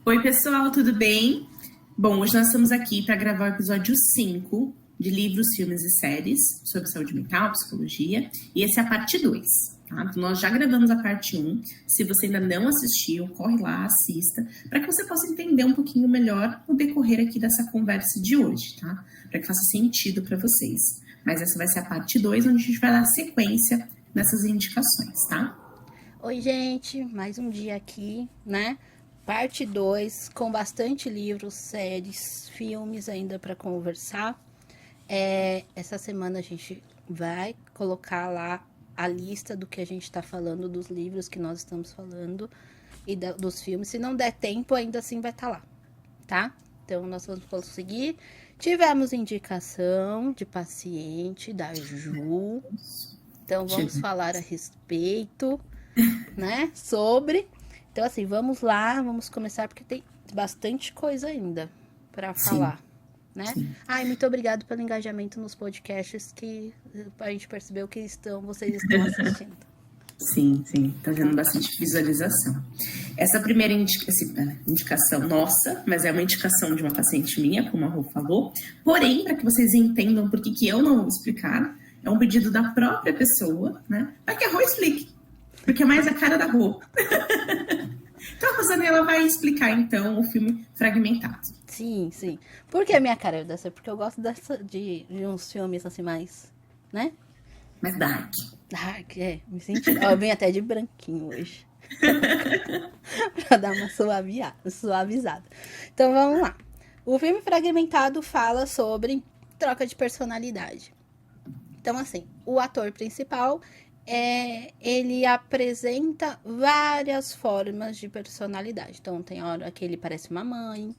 Oi, pessoal, tudo bem? Bom, hoje nós estamos aqui para gravar o episódio 5 de livros, filmes e séries sobre saúde mental, psicologia, e essa é a parte 2. Tá? Então, nós já gravamos a parte 1. Se você ainda não assistiu, corre lá, assista, para que você possa entender um pouquinho melhor o decorrer aqui dessa conversa de hoje, tá? Para que faça sentido para vocês. Mas essa vai ser a parte 2, onde a gente vai dar sequência nessas indicações, tá? Oi, gente, mais um dia aqui, né? Parte 2, com bastante livros, séries, filmes ainda para conversar. Essa semana a gente vai colocar lá a lista do que a gente está falando, dos livros que nós estamos falando e dos filmes. Se não der tempo, ainda assim vai estar lá, tá? Então, nós vamos conseguir. Tivemos indicação de paciente da Ju. Então, vamos falar a respeito, né? Sobre. Então, assim, vamos lá, vamos começar, porque tem bastante coisa ainda para falar, né? Sim. Ai, muito obrigado pelo engajamento nos podcasts que a gente percebeu que vocês estão assistindo. Sim, tá tendo bastante visualização. Essa primeira indicação nossa, mas é uma indicação de uma paciente minha, como a Rô falou. Porém, para que vocês entendam por que eu não vou explicar, é um pedido da própria pessoa, né? Para que a Rô explique, porque é mais a cara da Rô. Então, a Rosanella vai explicar, então, o filme Fragmentado. Sim. Por que a minha cara é dessa? Porque eu gosto de uns filmes assim mais, né? Mais dark. Dark, me senti... eu vim até de branquinho hoje. Pra dar uma suavizada. Então, vamos lá. O filme Fragmentado fala sobre troca de personalidade. Então, assim, o ator principal... ele apresenta várias formas de personalidade. Então, tem hora que ele parece uma mãe,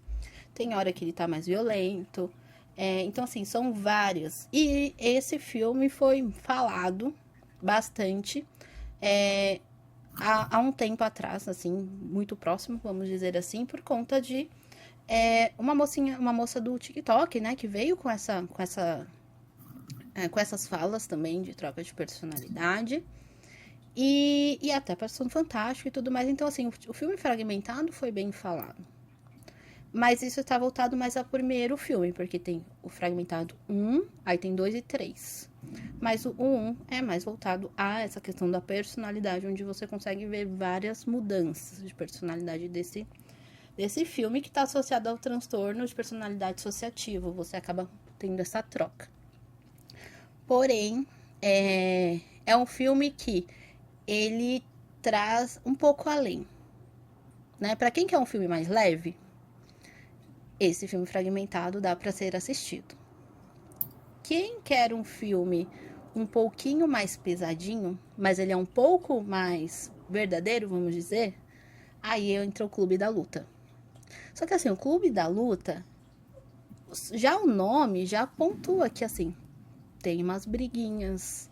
tem hora que ele tá mais violento. Então, assim, são várias. E esse filme foi falado bastante há um tempo atrás, assim, muito próximo, vamos dizer assim, por conta de uma moça do TikTok, né, que veio com essas falas também de troca de personalidade. E até Persona Fantástico e tudo mais. Então, assim, o filme Fragmentado foi bem falado. Mas isso está voltado mais ao primeiro filme, porque tem o Fragmentado 1, aí tem 2 e 3. Mas o 1 é mais voltado a essa questão da personalidade, onde você consegue ver várias mudanças de personalidade desse filme, que está associado ao transtorno de personalidade dissociativa. Você acaba tendo essa troca. Porém, é um filme que ele traz um pouco além, né? Para quem quer um filme mais leve, esse filme Fragmentado dá para ser assistido. Quem quer um filme um pouquinho mais pesadinho, mas ele é um pouco mais verdadeiro, vamos dizer, aí entra o Clube da Luta. Só que assim, o Clube da Luta, já o nome já pontua que assim, tem umas briguinhas,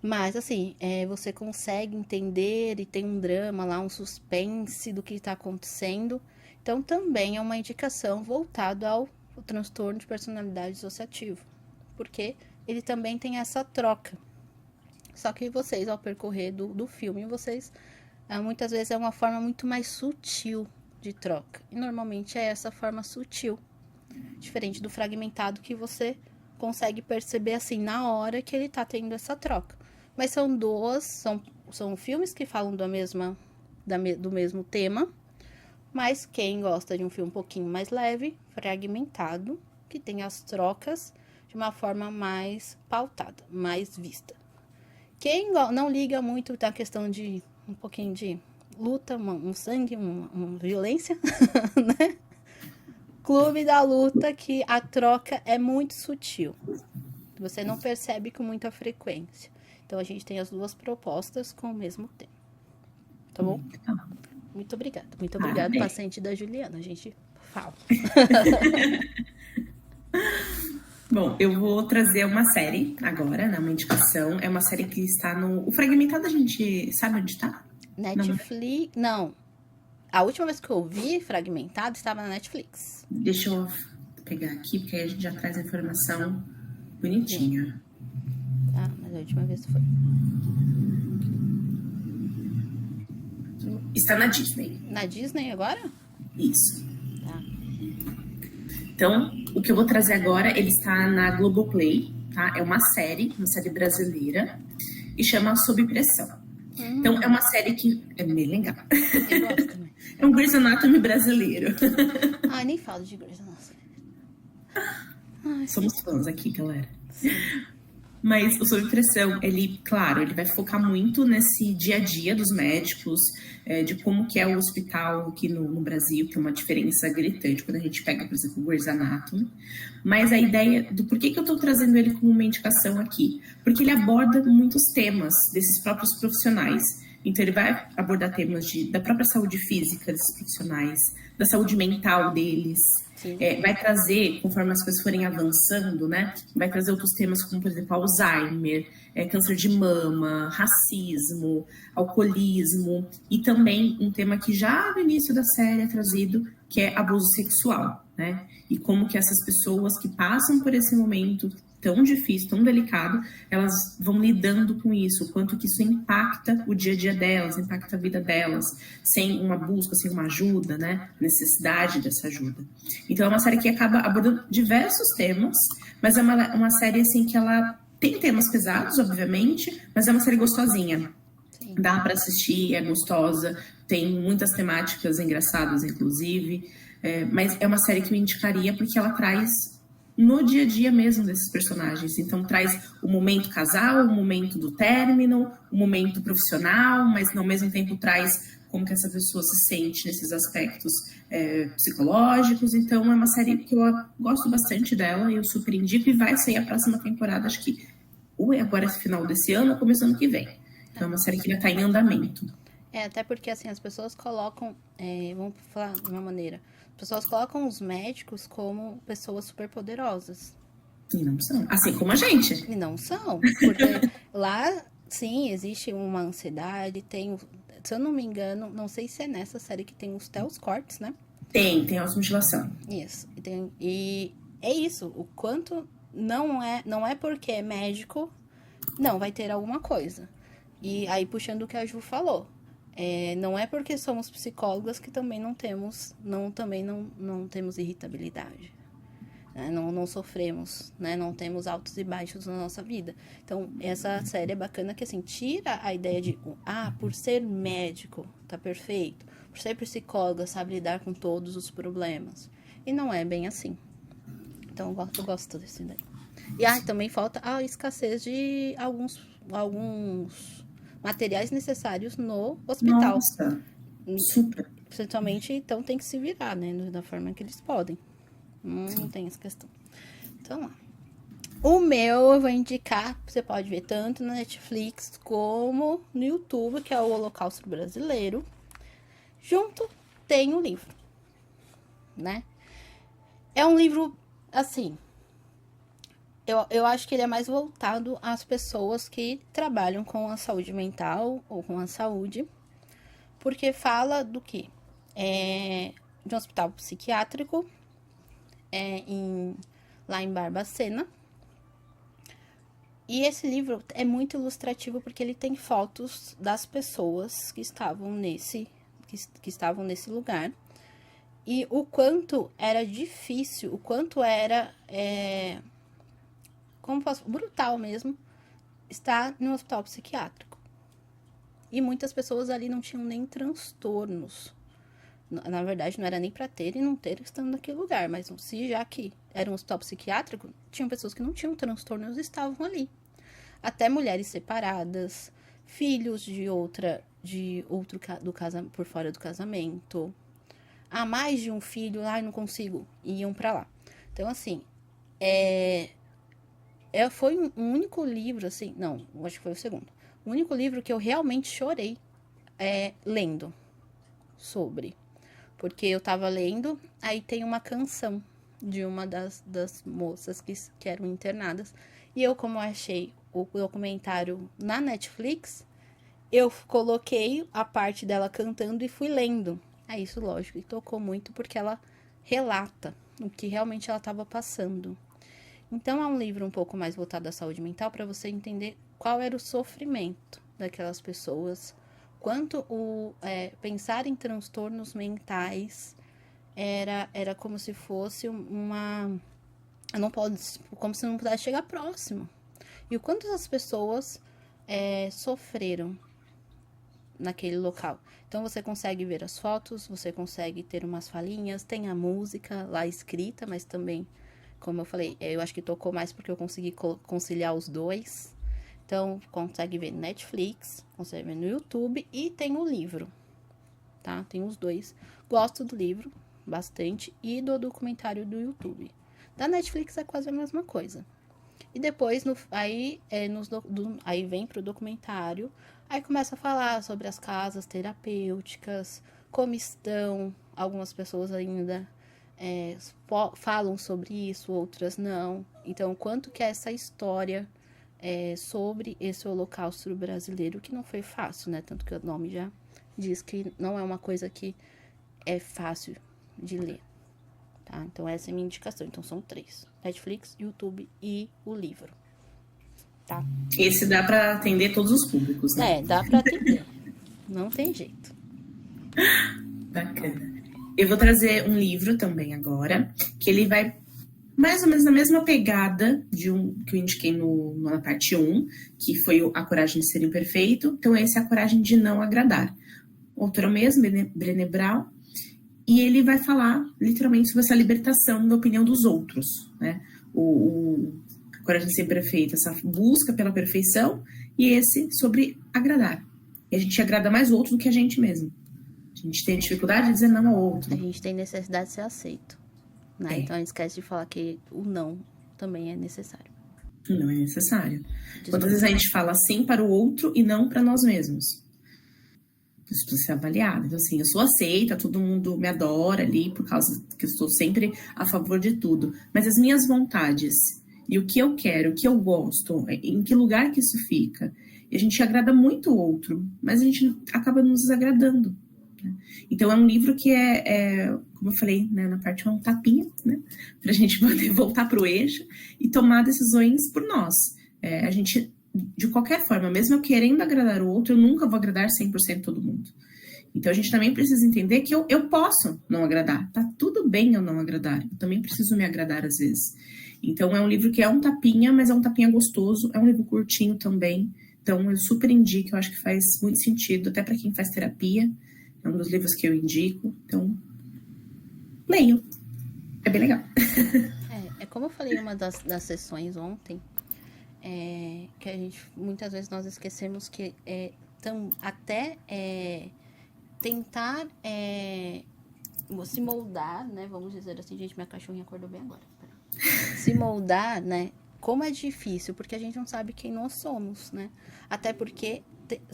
mas assim, você consegue entender e tem um drama lá, um suspense do que está acontecendo. Então, também é uma indicação voltada ao transtorno de personalidade dissociativa, porque ele também tem essa troca. Só que vocês, ao percorrer do filme, muitas vezes é uma forma muito mais sutil de troca. E normalmente é essa forma sutil, diferente do Fragmentado, que você consegue perceber assim na hora que ele tá tendo essa troca. Mas são filmes que falam do mesmo tema, mas quem gosta de um filme um pouquinho mais leve, Fragmentado, que tem as trocas de uma forma mais pautada, mais vista. Quem não liga muito da questão de um pouquinho de luta, um sangue, uma violência, né? Clube da Luta, que a troca é muito sutil. Você não percebe com muita frequência. Então, a gente tem as duas propostas com o mesmo tema. Tá bom? Muito obrigada. Muito obrigada, paciente da Juliana. A gente fala. Bom, eu vou trazer uma série agora, né? Uma indicação. É uma série que está no... O Fragmentado, a gente sabe onde está? Netflix... Não. A última vez que eu vi Fragmentado estava na Netflix. Deixa eu pegar aqui, porque aí a gente já traz a informação bonitinha. Tá, mas a última vez foi. Está na Disney. Na Disney agora? Isso. Tá. Então, o que eu vou trazer agora, ele está na Globoplay, tá? É uma série brasileira, e chama Sob Pressão. Então, é uma série que é bem legal. Eu gosto também. É um Grey's Anatomy brasileiro. Ai, nem falo de Grey's Anatomy. Somos fãs aqui, galera. Mas o Sob Pressão, ele vai focar muito nesse dia a dia dos médicos, de como que é o hospital aqui no Brasil, que é uma diferença gritante quando a gente pega, por exemplo, o Grey's Anatomy. Mas a ideia do porquê que eu estou trazendo ele como uma indicação aqui? Porque ele aborda muitos temas desses próprios profissionais. Então, ele vai abordar temas da própria saúde física desses profissionais, da saúde mental deles. Vai trazer, conforme as coisas forem avançando, né? Vai trazer outros temas como, por exemplo, Alzheimer, câncer de mama, racismo, alcoolismo. E também um tema que já no início da série é trazido, que é abuso sexual, né? E como que essas pessoas que passam por esse momento tão difícil, tão delicado, elas vão lidando com isso, o quanto que isso impacta o dia a dia delas, impacta a vida delas, sem uma busca, sem uma ajuda, né? Necessidade dessa ajuda. Então é uma série que acaba abordando diversos temas, mas é uma série assim que ela tem temas pesados, obviamente, mas é uma série gostosinha. Sim. Dá para assistir, é gostosa, tem muitas temáticas engraçadas, inclusive, mas é uma série que eu indicaria porque ela traz no dia a dia mesmo desses personagens. Então traz o momento casal, o momento do término, o momento profissional, mas ao mesmo tempo traz como que essa pessoa se sente nesses aspectos psicológicos. Então é uma série que eu gosto bastante dela, eu super indico, e vai sair a próxima temporada, acho que ou é agora esse final desse ano ou começo do ano que vem. Então é uma série que ainda está em andamento. Até porque assim, as pessoas colocam, vamos falar de uma maneira, as pessoas colocam os médicos como pessoas superpoderosas. E não são. Assim como a gente. E não são. Porque lá, sim, existe uma ansiedade, se eu não me engano, não sei se é nessa série que tem os telecortes, né? Tem automutilação. Isso. E é isso, o quanto não é porque é médico, não vai ter alguma coisa. E aí, puxando o que a Ju falou, não é porque somos psicólogas que também não temos irritabilidade, né? Não sofremos, né? Não temos altos e baixos na nossa vida. Então, essa série é bacana que, assim, tira a ideia de, por ser médico, tá perfeito. Por ser psicóloga, sabe lidar com todos os problemas. E não é bem assim. Então, eu gosto desse daí. E também falta a escassez de alguns materiais necessários no hospital. Nossa, super. Principalmente, então, tem que se virar, né? Da forma que eles podem. Não tem essa questão. Então, lá. O meu eu vou indicar, você pode ver tanto na Netflix como no YouTube, que é o Holocausto Brasileiro. Junto tem um livro, né? É um livro, assim... Eu acho que ele é mais voltado às pessoas que trabalham com a saúde mental ou com a saúde, porque fala do quê? De um hospital psiquiátrico lá em Barbacena. E esse livro é muito ilustrativo porque ele tem fotos das pessoas que estavam nesse lugar. E o quanto era difícil, o quanto era... brutal mesmo, estar no hospital psiquiátrico. E muitas pessoas ali não tinham nem transtornos. Na verdade, não era nem para ter e não ter estando naquele lugar, mas se já que era um hospital psiquiátrico, tinham pessoas que não tinham transtornos e estavam ali. Até mulheres separadas, filhos por fora do casamento. Mais de um filho, não consigo, iam para lá. Então, assim, foi um único livro, assim... Não, acho que foi o segundo. O único livro que eu realmente chorei lendo sobre. Porque eu tava lendo, aí tem uma canção de uma das moças que eram internadas. E eu, como achei o documentário na Netflix, eu coloquei a parte dela cantando e fui lendo. Aí isso, lógico, e tocou muito porque ela relata o que realmente ela estava passando. Então, é um livro um pouco mais voltado à saúde mental para você entender qual era o sofrimento daquelas pessoas, quanto pensar em transtornos mentais era como se fosse uma... Não pode, como se não pudesse chegar próximo. E o quanto as pessoas sofreram naquele local. Então, você consegue ver as fotos, você consegue ter umas falinhas, tem a música lá escrita, mas também, como eu falei, eu acho que tocou mais porque eu consegui conciliar os dois. Então, consegue ver no Netflix, consegue ver no YouTube e tem o livro, tá? Tem os dois. Gosto do livro bastante e do documentário do YouTube. Da Netflix é quase a mesma coisa. E depois, aí vem pro documentário, aí começa a falar sobre as casas terapêuticas, como estão, algumas pessoas ainda falam sobre isso, outras não. Então, quanto que é essa história sobre esse holocausto brasileiro, que não foi fácil, né? Tanto que o nome já diz que não é uma coisa que é fácil de ler. Tá? Então, essa é a minha indicação. Então, são 3. Netflix, YouTube e o livro. Tá? Esse dá para atender todos os públicos, né? Dá para atender. Não tem jeito. Bacana. Eu vou trazer um livro também agora, que ele vai mais ou menos na mesma pegada de que eu indiquei na parte 1, que foi A Coragem de Ser Imperfeito. Então, esse é A Coragem de Não Agradar. O autor é o mesmo, Brené Brown. E ele vai falar, literalmente, sobre essa libertação da opinião dos outros, né? A Coragem de Ser Perfeita, essa busca pela perfeição, e esse sobre agradar. E a gente agrada mais o outro do que a gente mesmo. A gente tem dificuldade de dizer não ao outro. A gente tem necessidade de ser aceito, né? Então, a gente esquece de falar que o não também é necessário. Não é necessário. Quantas vezes a gente fala sim para o outro e não para nós mesmos? Isso precisa ser avaliado. Então, assim, eu sou aceita, todo mundo me adora ali, por causa que eu estou sempre a favor de tudo. Mas as minhas vontades e o que eu quero, o que eu gosto, em que lugar que isso fica? E a gente agrada muito o outro, mas a gente acaba nos desagradando. Né? Então, é um livro que como eu falei, né, na parte 1, um tapinha, né? Para a gente poder voltar para o eixo e tomar decisões por nós. A gente... De qualquer forma, mesmo eu querendo agradar o outro, eu nunca vou agradar 100% todo mundo. Então, a gente também precisa entender que eu posso não agradar. Tá tudo bem eu não agradar. Eu também preciso me agradar às vezes. Então, é um livro que é um tapinha, mas é um tapinha gostoso. É um livro curtinho também. Então, eu super indico. Eu acho que faz muito sentido, até para quem faz terapia. É um dos livros que eu indico. Então, leiam. É bem legal. É como eu falei em uma das sessões ontem, que a gente, muitas vezes nós esquecemos que tentar se moldar, né? Vamos dizer assim, gente, minha cachorrinha acordou bem agora. Se moldar, né? Como é difícil, porque a gente não sabe quem nós somos, né? Até porque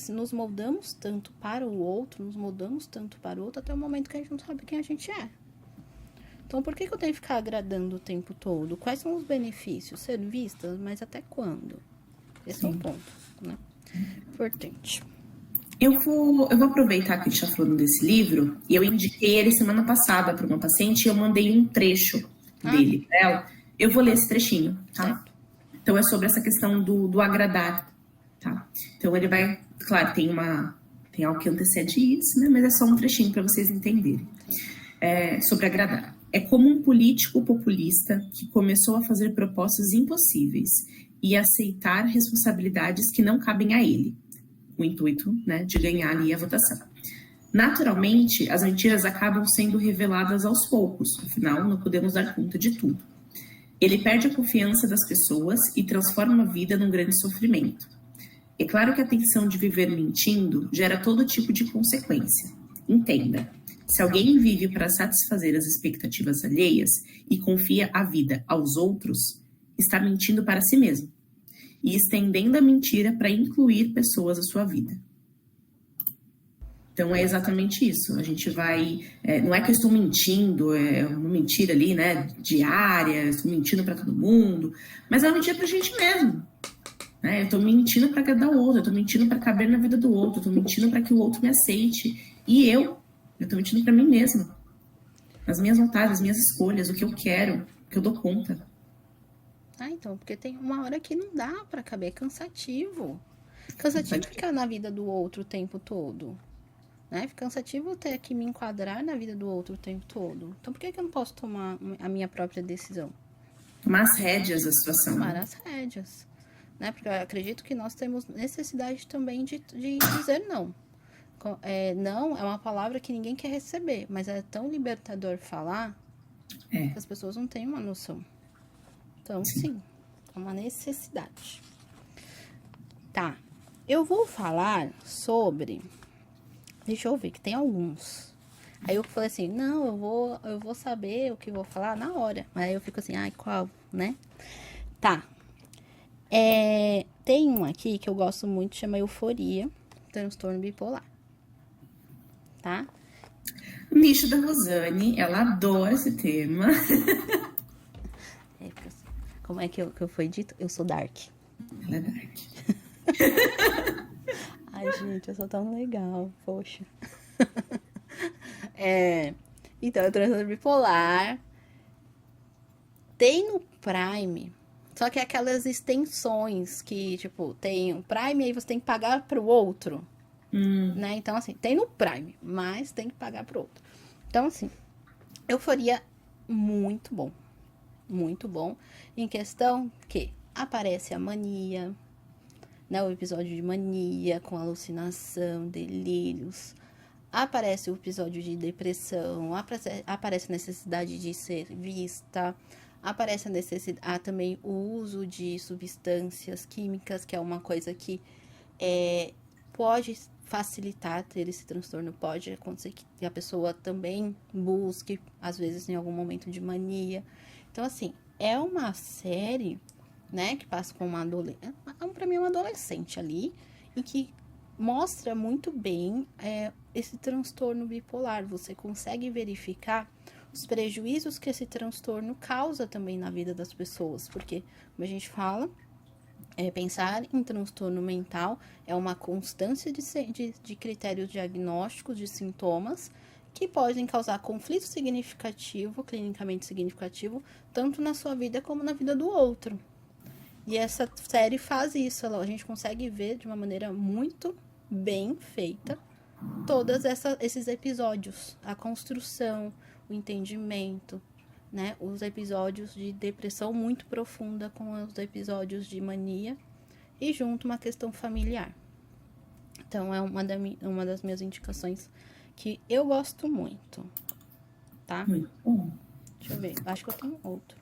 nos moldamos tanto para o outro, até o momento que a gente não sabe quem a gente é. Então, por que eu tenho que ficar agradando o tempo todo? Quais são os benefícios? Ser vista, mas até quando? Esse é o ponto, né? Importante. Eu vou aproveitar que a gente está falando desse livro, e eu indiquei ele semana passada para uma paciente, e eu mandei um trecho dele para ela. Eu vou ler esse trechinho, tá? Certo. Então, é sobre essa questão do agradar, tá? Então, ele vai... Claro, tem algo que antecede isso, né? Mas é só um trechinho para vocês entenderem. Sobre agradar. É como um político populista que começou a fazer propostas impossíveis e aceitar responsabilidades que não cabem a ele. O intuito, né, de ganhar ali a votação. Naturalmente, as mentiras acabam sendo reveladas aos poucos, afinal, não podemos dar conta de tudo. Ele perde a confiança das pessoas e transforma a vida num grande sofrimento. É claro que a tensão de viver mentindo gera todo tipo de consequência. Entenda. Se alguém vive para satisfazer as expectativas alheias e confia a vida aos outros, está mentindo para si mesmo e estendendo a mentira para incluir pessoas à sua vida. Então, é exatamente isso. A gente vai... não é que eu estou mentindo, é uma mentira ali, né, diária, estou mentindo para todo mundo, mas é uma mentira para a gente mesmo. Né? Eu estou mentindo para agradar o outro, eu estou mentindo para caber na vida do outro, eu estou mentindo para que o outro me aceite. E eu estou mentindo para mim mesma. As minhas vontades, as minhas escolhas, o que eu quero, o que eu dou conta. Então, porque tem uma hora que não dá para caber, é cansativo. Cansativo ficar na vida do outro o tempo todo. né? Fica cansativo ter que me enquadrar na vida do outro o tempo todo. Então, por que eu não posso tomar a minha própria decisão? Tomar as rédeas da situação. Tomar as rédeas, né? Porque eu acredito que nós temos necessidade também de dizer não. Não é uma palavra que ninguém quer receber, mas é tão libertador falar que as pessoas não têm uma noção. Então, sim, é uma necessidade. Tá, eu vou falar sobre... Deixa eu ver, que tem alguns. Aí eu falei assim, não, eu vou saber o que vou falar na hora. Mas aí eu fico assim, ai, qual, né? Tá. Tem um aqui que eu gosto muito, chama Euforia, transtorno bipolar. Tá? O nicho da Rosane, ela adora esse tema. Como é que eu foi dito? Eu sou dark. Ela é dark. Ai, gente, eu sou tão legal, poxa. Então, é transtorno bipolar. Tem no Prime, só que é aquelas extensões que, tipo, tem o Prime e aí você tem que pagar pro outro. Né? Então, assim, tem no Prime, mas tem que pagar pro outro. Então, assim, Euforia, muito bom. Muito bom. Em questão que aparece a mania, né? O episódio de mania, com alucinação, delírios. Aparece o episódio de depressão, aparece a necessidade de ser vista, aparece a necessidade, também o uso de substâncias químicas, que é uma coisa que pode facilitar ter esse transtorno, pode acontecer que a pessoa também busque, às vezes, em algum momento de mania. Então, assim, é uma série, né, que passa com uma adolescente, pra mim é uma adolescente ali, e que mostra muito bem esse transtorno bipolar. Você consegue verificar os prejuízos que esse transtorno causa também na vida das pessoas, porque, como a gente fala, pensar em transtorno mental é uma constância de critérios diagnósticos, de sintomas, que podem causar conflito significativo, clinicamente significativo, tanto na sua vida como na vida do outro. E essa série faz isso, a gente consegue ver de uma maneira muito bem feita todos esses episódios, a construção, o entendimento, né? Os episódios de depressão muito profunda com os episódios de mania e junto uma questão familiar. Então, é uma das minhas indicações que eu gosto muito, tá? Muito bom. Deixa eu ver, acho que eu tenho outro.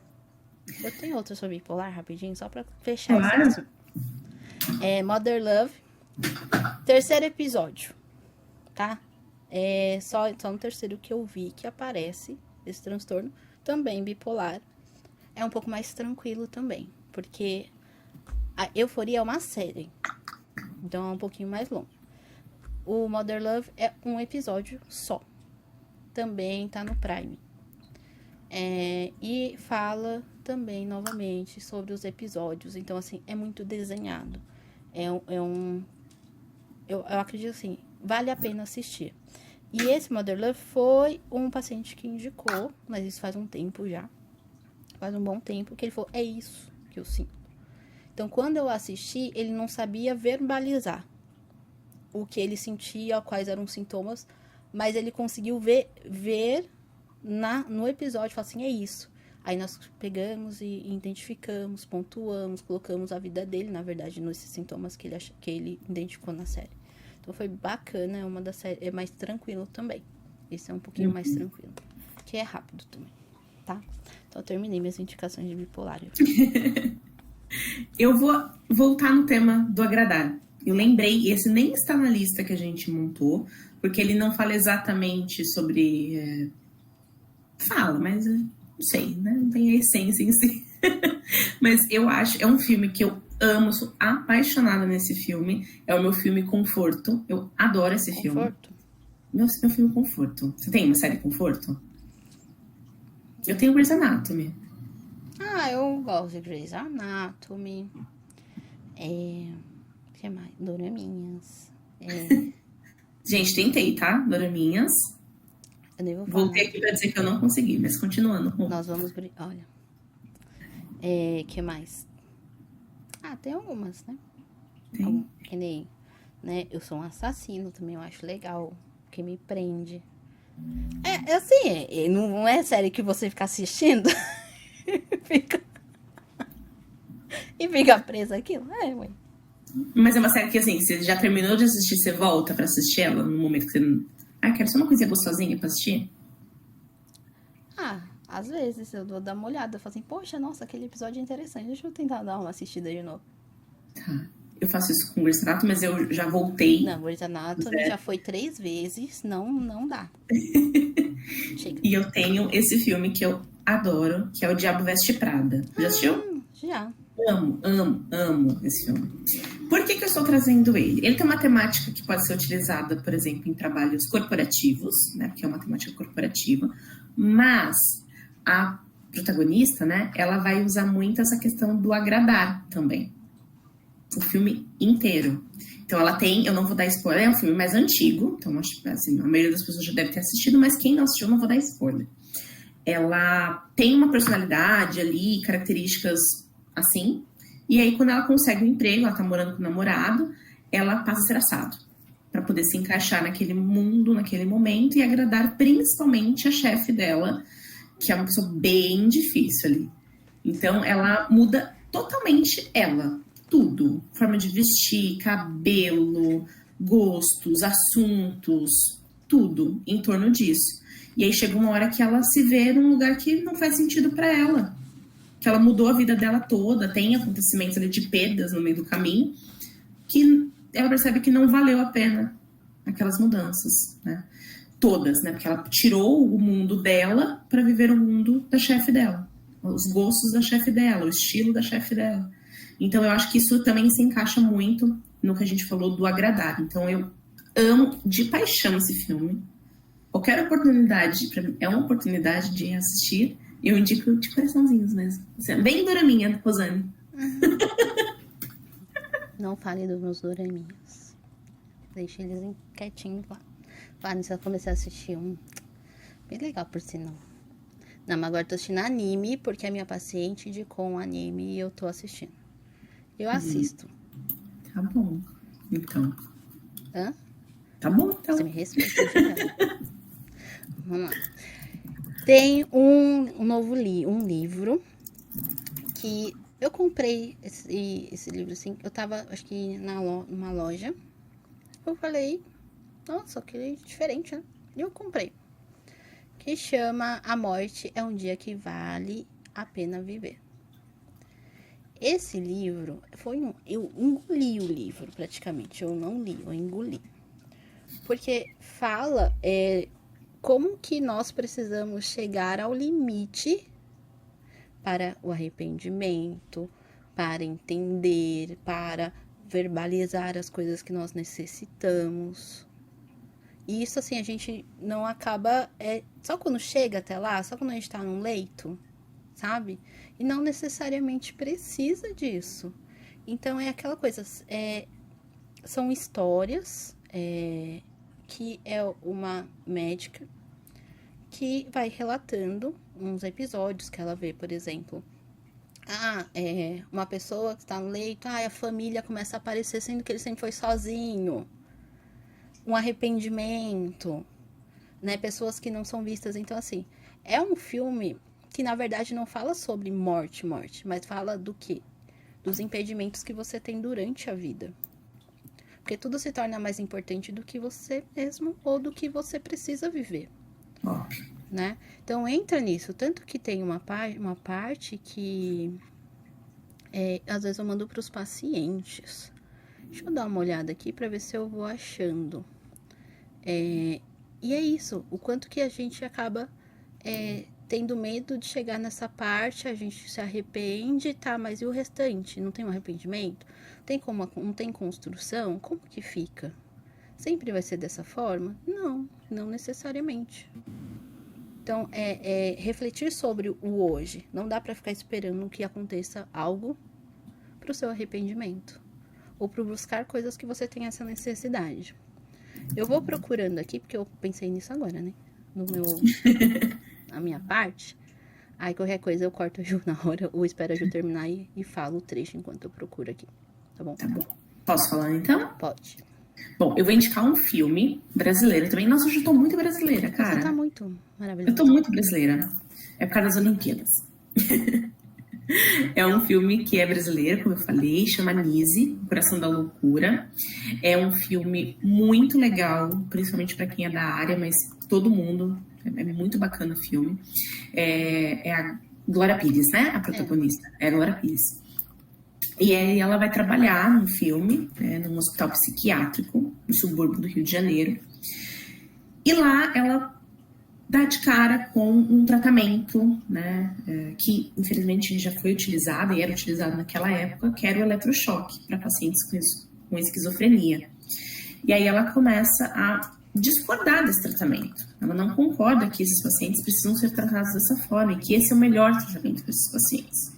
Eu tenho outro sobre bipolar, rapidinho, só pra fechar Claro. esse assunto. Mother Love, terceiro episódio, tá? Só no terceiro que eu vi que aparece esse transtorno, também bipolar. É um pouco mais tranquilo também, porque a Euforia é uma série, então é um pouquinho mais longo. O Mother Love é um episódio só, também tá no Prime. E fala também, novamente, sobre os episódios. Então, assim, é muito desenhado. Eu acredito, assim, vale a pena assistir. E esse Mother Love foi um paciente que indicou, mas isso faz um tempo já. Faz um bom tempo, que ele falou, é isso que eu sinto. Então, quando eu assisti, ele não sabia verbalizar o que ele sentia, quais eram os sintomas, mas ele conseguiu ver no episódio, falar assim, é isso. Aí nós pegamos e identificamos, pontuamos, colocamos a vida dele, na verdade, nesses sintomas que ele identificou na série. Então foi bacana, é uma das séries, é mais tranquilo também. Esse é um pouquinho mais tranquilo, que é rápido também, tá? Então eu terminei minhas indicações de bipolar. Eu vou voltar no tema do agradar. Eu lembrei, esse nem está na lista que a gente montou, porque ele não fala exatamente sobre... Fala, mas não sei, né? Não tem a essência em si. Mas eu acho, é um filme que eu amo, sou apaixonada nesse filme. É o meu filme conforto. Eu adoro esse filme. Meu filme conforto. Você tem uma série conforto? Eu tenho Grey's Anatomy. Eu gosto de Grey's Anatomy. O que mais? Doraminhas. Gente, tentei, tá? Doraminhas. Eu nem vou falar. Voltei aqui pra dizer que eu não consegui, mas continuando. Nós vamos... Olha. Que mais? Tem algumas, né? Tem. Que nem, né? Eu sou um assassino também, eu acho legal. que me prende. É assim, não é série que você fica assistindo e fica presa aquilo. Ué. Mas é uma série que, assim, você já terminou de assistir, você volta pra assistir ela no momento que você não... quero só uma coisinha gostosinha pra assistir? Às vezes eu dou dar uma olhada, eu falo assim, poxa, nossa, aquele episódio é interessante, deixa eu tentar dar uma assistida de novo. Tá. Eu faço isso com o Grey's Anatomy, mas eu já voltei. Não, Grey's Anatomy já foi 3 vezes, não dá. Chega. E eu tenho esse filme que eu adoro, que é O Diabo Veste Prada. Já assistiu? Já. Amo esse filme. Por que eu estou trazendo ele? Ele tem uma temática que pode ser utilizada, por exemplo, em trabalhos corporativos, né? Porque é uma temática corporativa. Mas a protagonista, né? Ela vai usar muito essa questão do agradar também. O filme inteiro. Então ela tem, eu não vou dar spoiler, é um filme mais antigo, então acho que assim, a maioria das pessoas já deve ter assistido, mas quem não assistiu, eu não vou dar spoiler. Ela tem uma personalidade ali, características assim, e aí quando ela consegue um emprego, ela tá morando com o namorado, ela passa a ser assado, para poder se encaixar naquele mundo, naquele momento, e agradar principalmente a chefe dela, que é uma pessoa bem difícil ali. Então ela muda totalmente ela. Tudo, forma de vestir, cabelo, gostos, assuntos, tudo em torno disso. E aí chega uma hora que ela se vê num lugar que não faz sentido para ela, que ela mudou a vida dela toda, tem acontecimentos ali de perdas no meio do caminho, que ela percebe que não valeu a pena aquelas mudanças, né? Todas, né? Porque ela tirou o mundo dela para viver o mundo da chefe dela, os gostos da chefe dela, o estilo da chefe dela. Então, eu acho que isso também se encaixa muito no que a gente falou do agradar. Então, eu amo de paixão esse filme. Qualquer oportunidade, pra mim, é uma oportunidade de assistir. Eu indico de coraçãozinhos mesmo. Assim, bem doraminha, Rosane. Não fale dos meus doraminhas. Deixa eles quietinhos lá. Fala nisso, eu comecei a assistir um bem legal, por sinal. Não, mas agora eu tô assistindo anime, porque a minha paciente indicou um anime e eu tô assistindo. Eu assisto. Tá bom, então. Hã? Tá bom, então. Você me respeita, já. Vamos lá. Tem um novo livro que eu comprei esse livro assim. Eu tava, acho que numa loja. Eu falei, nossa, que diferente, né? E eu comprei. Que chama A Morte é um Dia que Vale a Pena Viver. Esse livro eu engoli o livro praticamente, eu não li, eu engoli. Porque fala como que nós precisamos chegar ao limite para o arrependimento, para entender, para verbalizar as coisas que nós necessitamos. E isso assim, a gente não acaba, só quando chega até lá, só quando a gente tá num leito, sabe? E não necessariamente precisa disso. Então, é aquela coisa, são histórias que é uma médica que vai relatando uns episódios que ela vê, por exemplo. Uma pessoa que está no leito, a família começa a aparecer, sendo que ele sempre foi sozinho. Um arrependimento, né? Pessoas que não são vistas. Então, assim, é um filme que, na verdade, não fala sobre morte, mas fala do quê? Dos impedimentos que você tem durante a vida. Porque tudo se torna mais importante do que você mesmo ou do que você precisa viver. Né? Então, entra nisso. Tanto que tem uma parte que, às vezes, eu mando para os pacientes. Deixa eu dar uma olhada aqui para ver se eu vou achando. E é isso. O quanto que a gente acaba tendo medo de chegar nessa parte, a gente se arrepende, tá? Mas e o restante? Não tem um arrependimento? Não tem construção? Como que fica? Sempre vai ser dessa forma? Não necessariamente. Então, refletir sobre o hoje. Não dá para ficar esperando que aconteça algo para o seu arrependimento. Ou para buscar coisas que você tem essa necessidade. Eu vou procurando aqui, porque eu pensei nisso agora, né? Na minha parte. Aí qualquer coisa eu corto a Ju na hora, ou espero a Ju terminar e falo o trecho enquanto eu procuro aqui. Tá bom? Tá bom. Posso falar então? Pode. Bom, eu vou indicar um filme brasileiro também. Nossa, eu já tô muito brasileira, cara. Você tá muito maravilhosa. Eu tô muito brasileira. É por causa das Olimpíadas. É um filme que é brasileiro, como eu falei, chama Nise, Coração da Loucura. É um filme muito legal, principalmente para quem é da área, mas todo mundo. É muito bacana o filme. É a Glória Pires, né? A protagonista. É a Glória Pires. E aí ela vai trabalhar num filme, num hospital psiquiátrico, no subúrbio do Rio de Janeiro. E lá ela dá de cara com um tratamento, né, que infelizmente já foi utilizado e era utilizado naquela época, que era o eletrochoque para pacientes com esquizofrenia. E aí ela começa a discordar desse tratamento. Ela não concorda que esses pacientes precisam ser tratados dessa forma e que esse é o melhor tratamento para esses pacientes.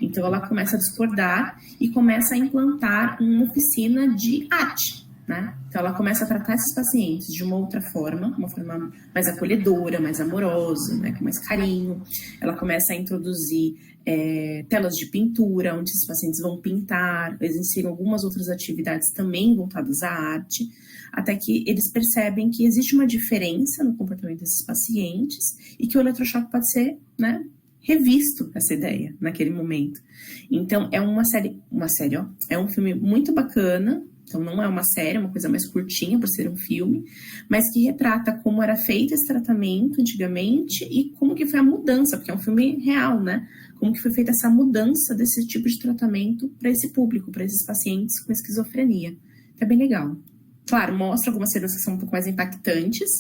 Então ela começa a discordar e começa a implantar uma oficina de arte, né? Então ela começa a tratar esses pacientes de uma outra forma, uma forma mais acolhedora, mais amorosa, né? Com mais carinho. Ela começa a introduzir telas de pintura, onde esses pacientes vão pintar, existem algumas outras atividades também voltadas à arte, até que eles percebem que existe uma diferença no comportamento desses pacientes e que o eletrochoque pode ser, né, revisto essa ideia naquele momento. Então é uma série, ó, é um filme muito bacana. Então não é uma série, é uma coisa mais curtinha por ser um filme, mas que retrata como era feito esse tratamento antigamente e como que foi a mudança, porque é um filme real, né? Como que foi feita essa mudança desse tipo de tratamento para esse público, para esses pacientes com esquizofrenia. É bem legal. Claro, mostra algumas cenas que são um pouco mais impactantes,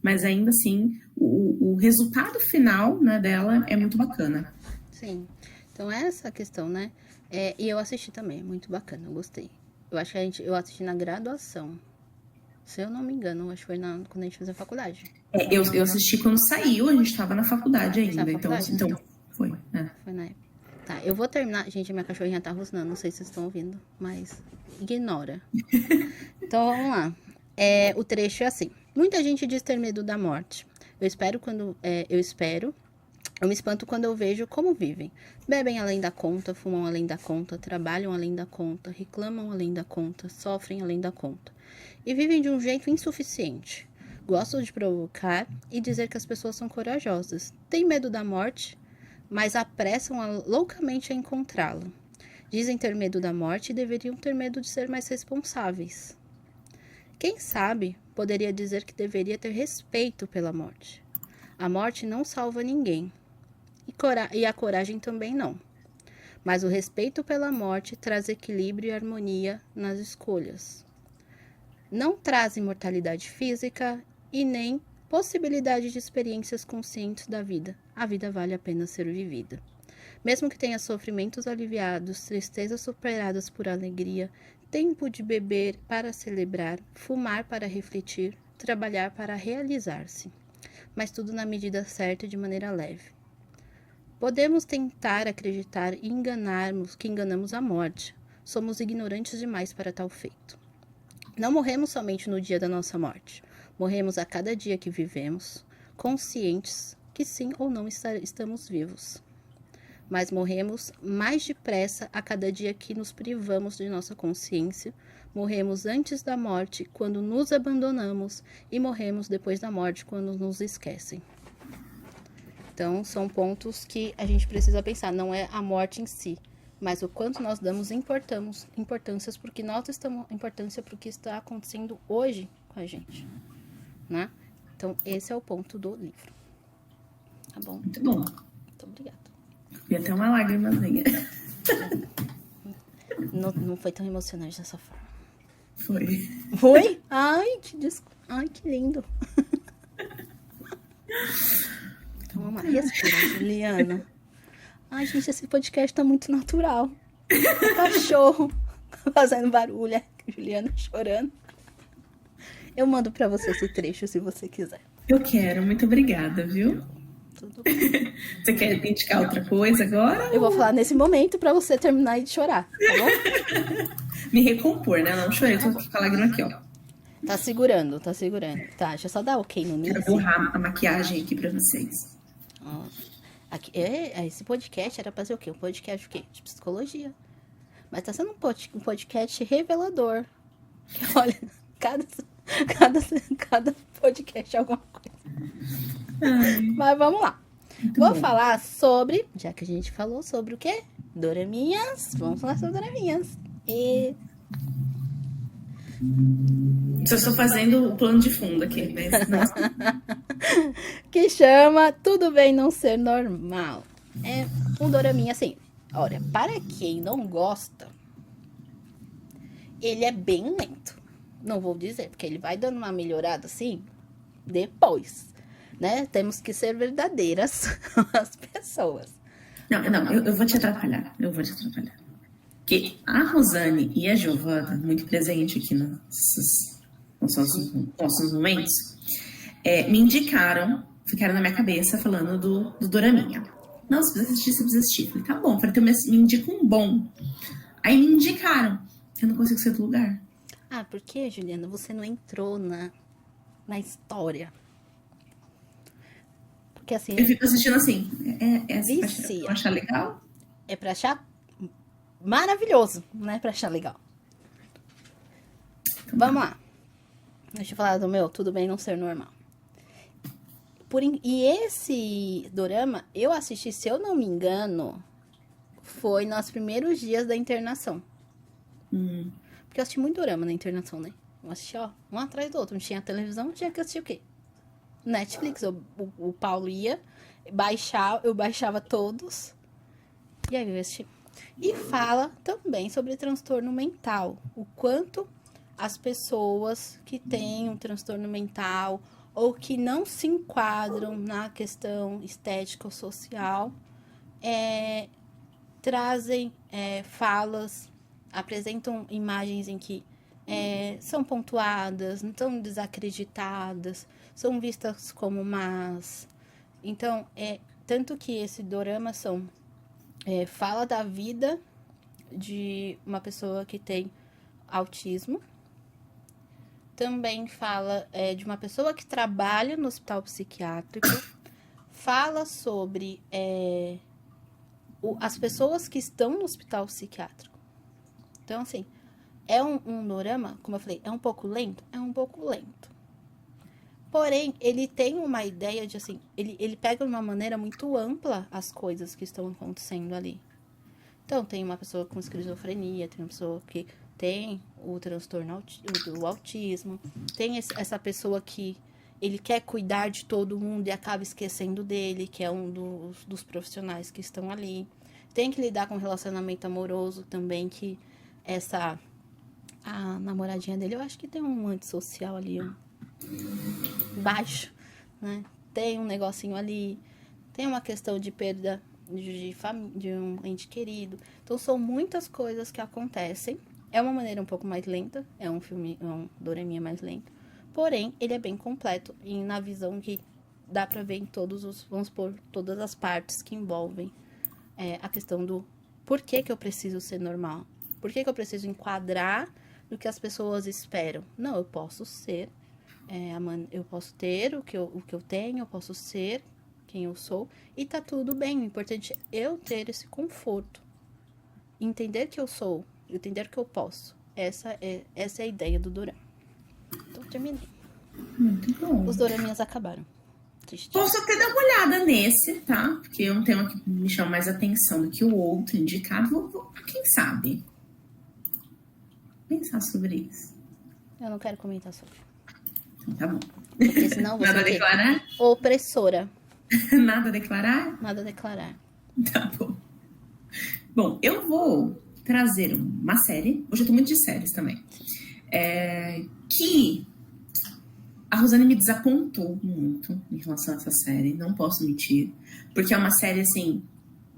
mas ainda assim o resultado final, né, dela é muito bacana. Sim, então essa questão, né? E eu assisti também, é muito bacana, eu gostei. Eu acho que eu assisti na graduação. Se eu não me engano, acho que foi quando a gente fez a faculdade. Eu assisti quando saiu, a gente estava na faculdade ainda. Então foi. Foi na época. Tá, eu vou terminar. Gente, a minha cachorrinha tá rosnando, não sei se vocês estão ouvindo, mas ignora. Então vamos lá. O trecho é assim. Muita gente diz ter medo da morte. Eu me espanto quando eu vejo como vivem. Bebem além da conta, fumam além da conta, trabalham além da conta, reclamam além da conta, sofrem além da conta. E vivem de um jeito insuficiente. Gostam de provocar e dizer que as pessoas são corajosas. Têm medo da morte, mas apressam loucamente a encontrá-la. Dizem ter medo da morte e deveriam ter medo de ser mais responsáveis. Quem sabe poderia dizer que deveria ter respeito pela morte. A morte não salva ninguém. E a coragem também não. Mas o respeito pela morte traz equilíbrio e harmonia nas escolhas. Não traz imortalidade física e nem possibilidade de experiências conscientes da vida. A vida vale a pena ser vivida. Mesmo que tenha sofrimentos aliviados, tristezas superadas por alegria, tempo de beber para celebrar, fumar para refletir, trabalhar para realizar-se. Mas tudo na medida certa e de maneira leve. Podemos tentar acreditar e enganamos a morte. Somos ignorantes demais para tal feito. Não morremos somente no dia da nossa morte. Morremos a cada dia que vivemos, conscientes que sim ou não estamos vivos. Mas morremos mais depressa a cada dia que nos privamos de nossa consciência. Morremos antes da morte, quando nos abandonamos, e morremos depois da morte, quando nos esquecem. Então, são pontos que a gente precisa pensar. Não é a morte em si, mas o quanto nós damos importância para o que está acontecendo hoje com a gente, né? Então, esse é o ponto do livro. Tá bom? Muito bom. Muito obrigada. E até uma lágrimazinha. Não foi tão emocionante dessa forma. Foi? Foi? Ai, que lindo. Então vamos lá, respira, Juliana. Ai, gente, esse podcast tá muito natural. O cachorro fazendo barulho, Juliana chorando. Eu mando pra você esse trecho, se você quiser. Eu quero, muito obrigada, viu? Tudo bem. Você quer indicar outra coisa agora? Eu vou falar nesse momento pra você terminar de chorar, tá bom? Me recompor, né? Não chorei, tô com a lágrima aqui, ó. Tá segurando. Tá, deixa eu só dar ok no nível. Quero borrar a maquiagem aqui pra vocês. Aqui, esse podcast era pra ser o quê? Um podcast o quê? De psicologia. Mas tá sendo um podcast revelador. Olha, cada podcast é alguma coisa. Mas vamos lá. Vou falar sobre, já que a gente falou sobre o quê? Doraminhas. Vamos falar sobre doraminhas. E... Só estou fazendo o plano de fundo aqui, mas... que chama Tudo Bem Não Ser Normal. É um doraminha assim. Olha, para quem não gosta, ele é bem lento. Não vou dizer, porque ele vai dando uma melhorada assim depois, né? Temos que ser verdadeiras com as pessoas. Não, eu vou te atrapalhar. Porque a Rosane e a Giovana, muito presente aqui nos nossos momentos, me indicaram, ficaram na minha cabeça falando do Doraminha. Não, se precisa assistir. Falei, tá bom. Falei, então me indica um bom. Aí me indicaram. Eu não consigo sair do lugar. Ah, por que, Juliana? Você não entrou na história. Porque assim... Eu fico assistindo assim. Pra achar legal? É pra achar maravilhoso, não é pra achar legal. Vamos lá. Deixa eu falar do meu Tudo Bem Não Ser Normal. E esse dorama, eu assisti, se eu não me engano, foi nos primeiros dias da internação. Porque eu assisti muito dorama na internação, né? Eu assisti, um atrás do outro. Não tinha televisão, tinha que assistir o quê? Netflix. O Paulo ia baixar, eu baixava todos. E aí eu assisti. E fala também sobre transtorno mental. O quanto as pessoas que têm um transtorno mental ou que não se enquadram na questão estética ou social, trazem falas, apresentam imagens em que são pontuadas, não são desacreditadas, são vistas como más. Então, tanto que esse dorama fala da vida de uma pessoa que tem autismo. Também fala de uma pessoa que trabalha no hospital psiquiátrico. Fala sobre as pessoas que estão no hospital psiquiátrico. Então, assim, é um dorama, como eu falei, é um pouco lento? É um pouco lento. Porém, ele tem uma ideia de, assim, ele pega de uma maneira muito ampla as coisas que estão acontecendo ali. Então, tem uma pessoa com esquizofrenia, tem uma pessoa que tem o transtorno do autismo, tem essa pessoa que ele quer cuidar de todo mundo e acaba esquecendo dele, que é um dos profissionais que estão ali. Tem que lidar com relacionamento amoroso também, que a namoradinha dele, eu acho que tem um antissocial ali, baixo, né? Tem um negocinho ali, tem uma questão de perda de um ente querido. Então, são muitas coisas que acontecem. É uma maneira um pouco mais lenta, é um doraminha mais lento. Porém, ele é bem completo e na visão que dá pra ver em todas as partes que envolvem a questão do por que eu preciso ser normal. Por que eu preciso enquadrar no que as pessoas esperam. Não, eu posso ser, eu posso ter o que eu tenho, eu posso ser quem eu sou e tá tudo bem. O importante é eu ter esse conforto. Entender que eu sou, entender que eu posso. Essa é a ideia do dorama. Então, terminei. Muito bom. Os doraminhas acabaram. Triste. Posso até dar uma olhada nesse, tá? Porque é um tema que me chama mais atenção do que o outro indicado. Quem sabe? Pensar sobre isso. Eu não quero comentar sobre. Então, tá bom. Porque senão você Nada a declarar? Opressora. Nada a declarar? Nada a declarar. Tá bom. Bom, eu vou trazer uma série. Hoje eu tô muito de séries também. Que a Rosane me desapontou muito em relação a essa série. Não posso mentir. Porque é uma série, assim...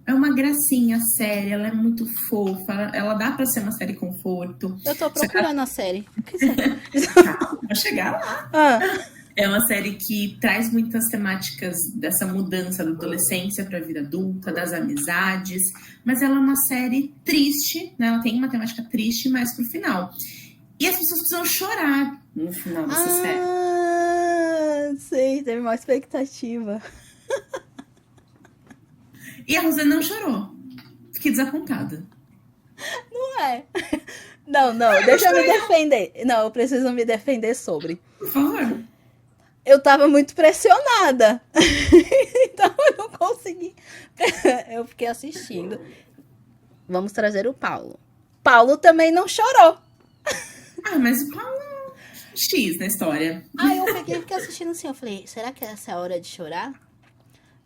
É uma gracinha a série. Ela é muito fofa. Ela dá pra ser uma série conforto. Eu tô procurando a série. Calma, vou chegar lá. É uma série que traz muitas temáticas dessa mudança da adolescência para a vida adulta, das amizades, mas ela é uma série triste, né? Ela tem uma temática triste mais pro final. E as pessoas precisam chorar no final dessa série. Sei, teve uma expectativa. E a Rosana não chorou. Fiquei desapontada. Não é. Não, deixa eu me defender. Não, eu preciso me defender sobre. Por favor. Eu tava muito pressionada. Então eu não consegui. Eu fiquei assistindo. Vamos trazer o Paulo. Paulo também não chorou. Ah, mas o Paulo X na história. Aí eu fiquei assistindo assim, eu falei, será que essa é a hora de chorar?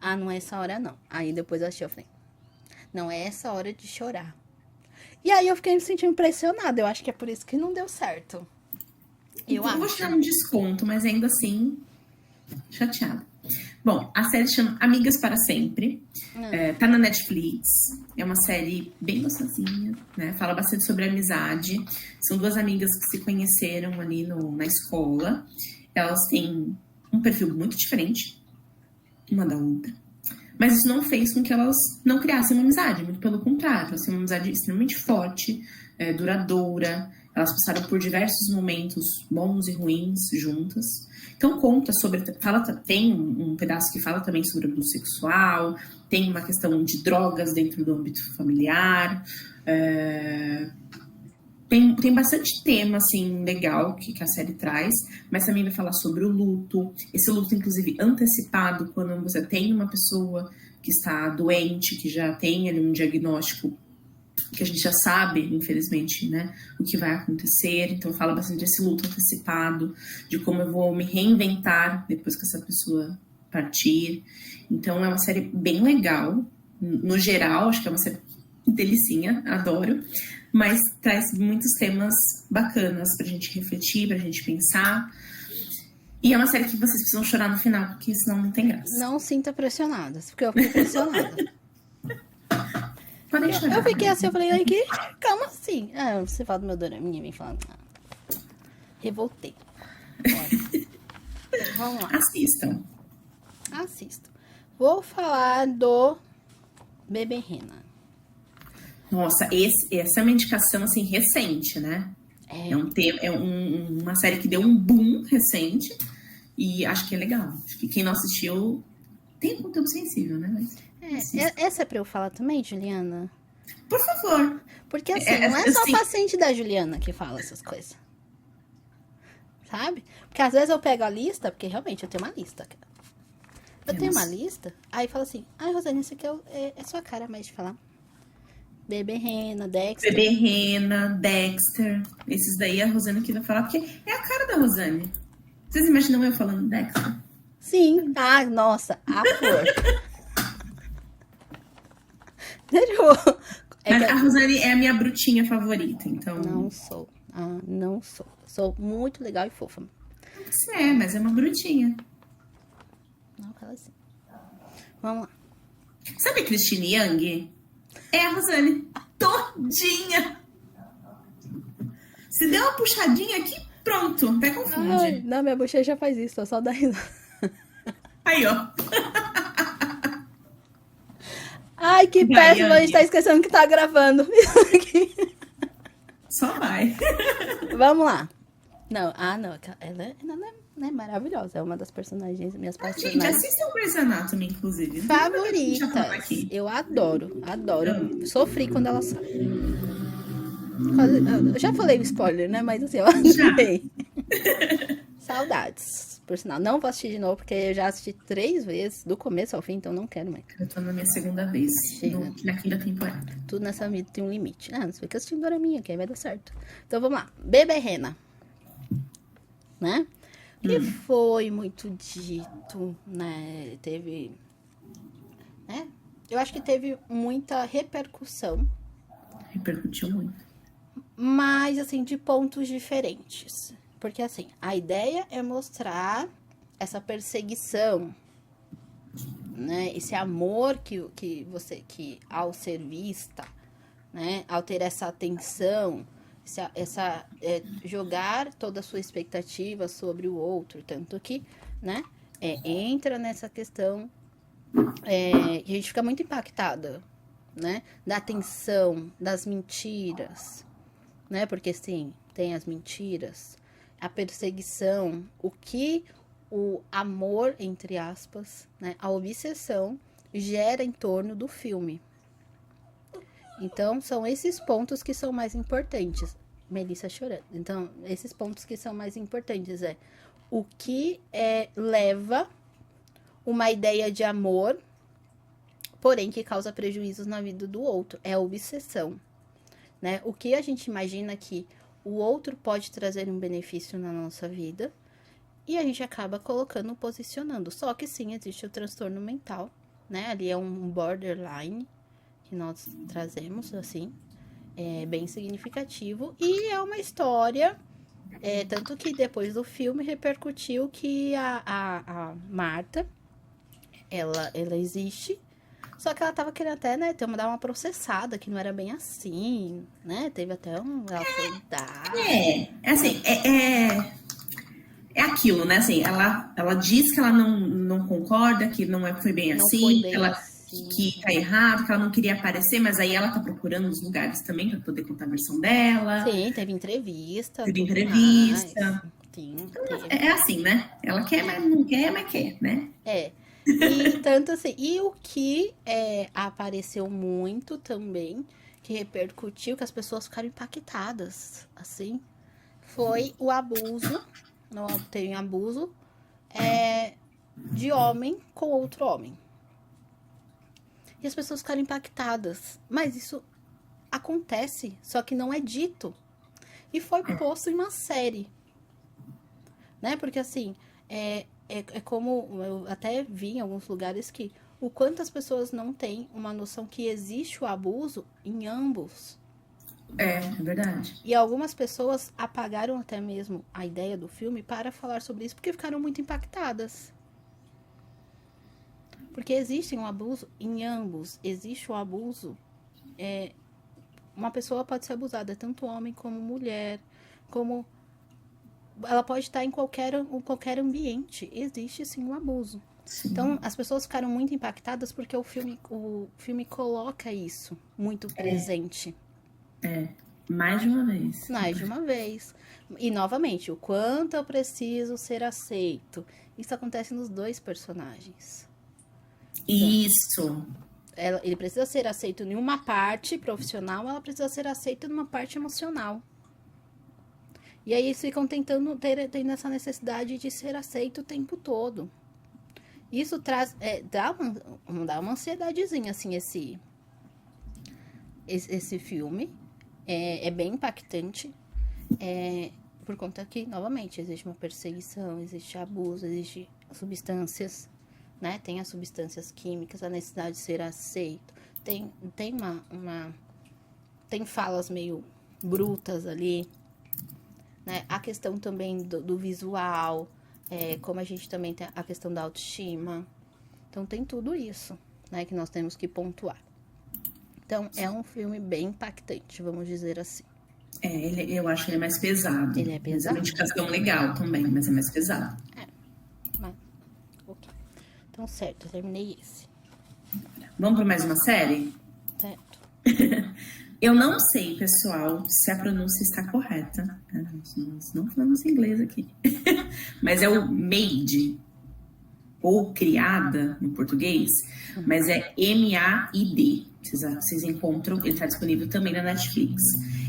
Ah, não é essa hora não. Aí depois eu achei, eu falei, não é essa hora de chorar. E aí eu fiquei me sentindo impressionada. Eu acho que é por isso que não deu certo. Eu vou tirar um desconto, mas ainda assim, chateada. Bom, a série se chama Amigas para Sempre. Tá na Netflix. É uma série bem gostosinha, né? Fala bastante sobre amizade. São duas amigas que se conheceram ali na escola. Elas têm um perfil muito diferente uma da outra. Mas isso não fez com que elas não criassem uma amizade. Muito pelo contrário. Elas têm uma amizade extremamente forte, duradoura. Elas passaram por diversos momentos bons e ruins juntas. Então conta sobre... tem um pedaço que fala também sobre abuso sexual, tem uma questão de drogas dentro do âmbito familiar. Tem bastante tema, assim, legal que a série traz, mas também vai falar sobre o luto. Esse luto, inclusive, antecipado, quando você tem uma pessoa que está doente, que já tem ali um diagnóstico que a gente já sabe, infelizmente, né, o que vai acontecer. Então fala bastante desse luto antecipado, de como eu vou me reinventar depois que essa pessoa partir. Então é uma série bem legal, no geral, acho que é uma série delicinha, adoro, mas traz muitos temas bacanas pra gente refletir, pra gente pensar. E é uma série que vocês precisam chorar no final, porque senão não tem graça. Não sinta pressionadas, porque eu fiquei pressionada. Podem chorar. Eu fiquei assim, eu falei, ai, que calma assim. Você fala do meu doraminha, vem falando. Revoltei. Vamos lá. Assistam. Vou falar do Bebê Rena. Nossa, essa é uma indicação, assim, recente, né? Uma série que deu um boom recente e acho que é legal. Acho que quem não assistiu tem conteúdo sensível, né? Mas... essa é pra eu falar também, Juliana? Por favor. Porque assim, não é só paciente da Juliana que fala essas coisas. Sabe? Porque às vezes eu pego a lista, porque realmente eu tenho uma lista. Eu tenho uma lista, aí fala assim, ai, Rosane, isso aqui é sua cara mais de falar. Bebê Rena, Dexter. Bebê Rena, Dexter. Esses daí a Rosane que vai falar, porque é a cara da Rosane. Vocês imaginam eu falando Dexter? Sim. Ah, nossa, a flor. Deixa eu... Mas a Rosane é a minha brutinha favorita, então... Não sou. Não sou. Sou muito legal e fofa. Você é, mas é uma brutinha. Não, fala assim. Vamos lá. Sabe a Christine Yang? É a Rosane. Todinha. Se der uma puxadinha aqui, pronto. Até confunde. Ai, não, minha bochecha faz isso. Eu só dá risada. Aí, ó. Ai, que péssimo. A gente tá esquecendo que tá gravando. Só vai. Vamos lá. Não, ela não é maravilhosa. É uma das personagens, minhas personagens. Gente, assistam o Grey's Anatomy, inclusive. Favoritas. Eu adoro. Sofri quando ela saiu. Eu já falei o spoiler, né? Mas assim, eu adorei. Saudades. Por sinal, não vou assistir de novo, porque eu já assisti 3 vezes, do começo ao fim, então não quero mais. Eu tô na minha segunda vez, na quinta temporada. Tudo nessa vida tem um limite. Não sei que assistindo Doraminha, que aí vai dar certo. Então vamos lá. Bebê Rena. Né? Que foi muito dito, né? Teve... né? Eu acho que teve muita repercussão. Repercutiu muito. Mas, assim, de pontos diferentes. Porque, assim, a ideia é mostrar essa perseguição, né? Esse amor que ao ser vista, né? Ao ter essa atenção, jogar toda a sua expectativa sobre o outro. Tanto que, né? Entra nessa questão que a gente fica muito impactada, né? Da atenção, das mentiras, né? Porque, sim, tem as mentiras, a perseguição, o que o amor, entre aspas, né, a obsessão gera em torno do filme. Então, são esses pontos que são mais importantes. Melissa chorando. Então, esses pontos que são mais importantes é o que leva uma ideia de amor, porém que causa prejuízos na vida do outro. É a obsessão, né? O que a gente imagina que o outro pode trazer um benefício na nossa vida e a gente acaba colocando, posicionando. Só que sim, existe o transtorno mental, né? Ali é um borderline que nós trazemos, assim, é bem significativo. E é uma história, tanto que depois do filme repercutiu que a Marta, ela existe, só que ela tava querendo até, né, dar uma processada, que não era bem assim, né? Teve até ela foi dar... Assim, é aquilo, né? Assim, ela diz que ela não concorda, que foi bem Não assim, foi bem ela, assim. que tá errado, que ela não queria aparecer, mas aí ela tá procurando os lugares também para poder contar a versão dela. Sim, teve entrevista. Teve entrevista. Mais. Sim, teve. É assim, né? Ela quer, mas não quer, mas quer, né? E tanto assim, e o que apareceu muito também, que repercutiu, que as pessoas ficaram impactadas, assim, foi o abuso, tem abuso de homem com outro homem. E as pessoas ficaram impactadas. Mas isso acontece, só que não é dito. E foi posto em uma série. Né? Porque assim, é como eu até vi em alguns lugares que o quanto as pessoas não têm uma noção que existe o abuso em ambos. É verdade. E algumas pessoas apagaram até mesmo a ideia do filme para falar sobre isso, porque ficaram muito impactadas. Porque existe um abuso em ambos. Existe o abuso. Uma pessoa pode ser abusada, tanto homem como mulher, como... Ela pode estar em qualquer ambiente. Existe, sim, um abuso. Sim. Então, as pessoas ficaram muito impactadas porque o filme coloca isso muito presente. Mais de uma vez. Mais de uma vez. E, novamente, o quanto eu preciso ser aceito. Isso acontece nos dois personagens. Isso. Ele precisa ser aceito em uma parte profissional, ela precisa ser aceita numa parte emocional. E aí eles ficam tendo essa necessidade de ser aceito o tempo todo. Isso traz, dá uma ansiedadezinha, assim, esse filme. É bem impactante. Por conta que, novamente, existe uma perseguição, existe abuso, existe substâncias, né? Tem as substâncias químicas, a necessidade de ser aceito. Tem tem falas meio brutas ali, né? A questão também do visual, como a gente também tem a questão da autoestima. Então tem tudo isso, né, que nós temos que pontuar. Então é um filme bem impactante, vamos dizer assim. Eu acho que ele é mais pesado. Ele é pesado. É uma indicação legal também, mas é mais pesado. Ok. Então, certo, eu terminei esse. Vamos para mais uma série? Certo. Eu não sei, pessoal, se a pronúncia está correta. Nós não falamos inglês aqui. Mas é o made, ou criada no português, mas é M-A-I-D. Vocês encontram, ele está disponível também na Netflix.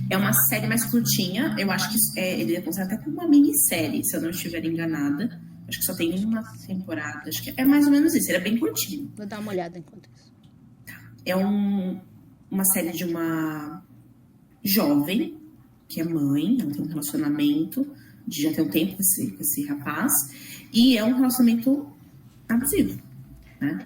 É uma série mais curtinha, eu acho que ele é considerado até como uma minissérie, se eu não estiver enganada. Acho que só tem uma temporada, acho que é mais ou menos isso, ele é bem curtinho. Vou dar uma olhada enquanto isso. É uma série de uma jovem, que é mãe, ela tem um relacionamento, já tem um tempo com esse rapaz, e é um relacionamento abusivo, né?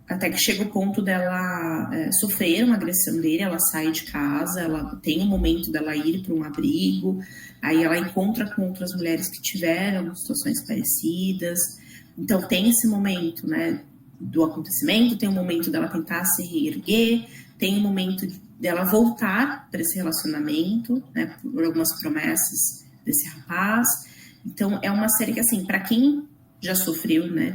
Até que chega o ponto dela sofrer uma agressão dele, ela sai de casa, ela tem um momento dela ir para um abrigo, aí ela encontra com outras mulheres que tiveram situações parecidas. Então tem esse momento, né, do acontecimento, tem um momento dela tentar se reerguer, tem um momento dela voltar para esse relacionamento, né, por algumas promessas desse rapaz. Então é uma série que, assim, para quem já sofreu, né,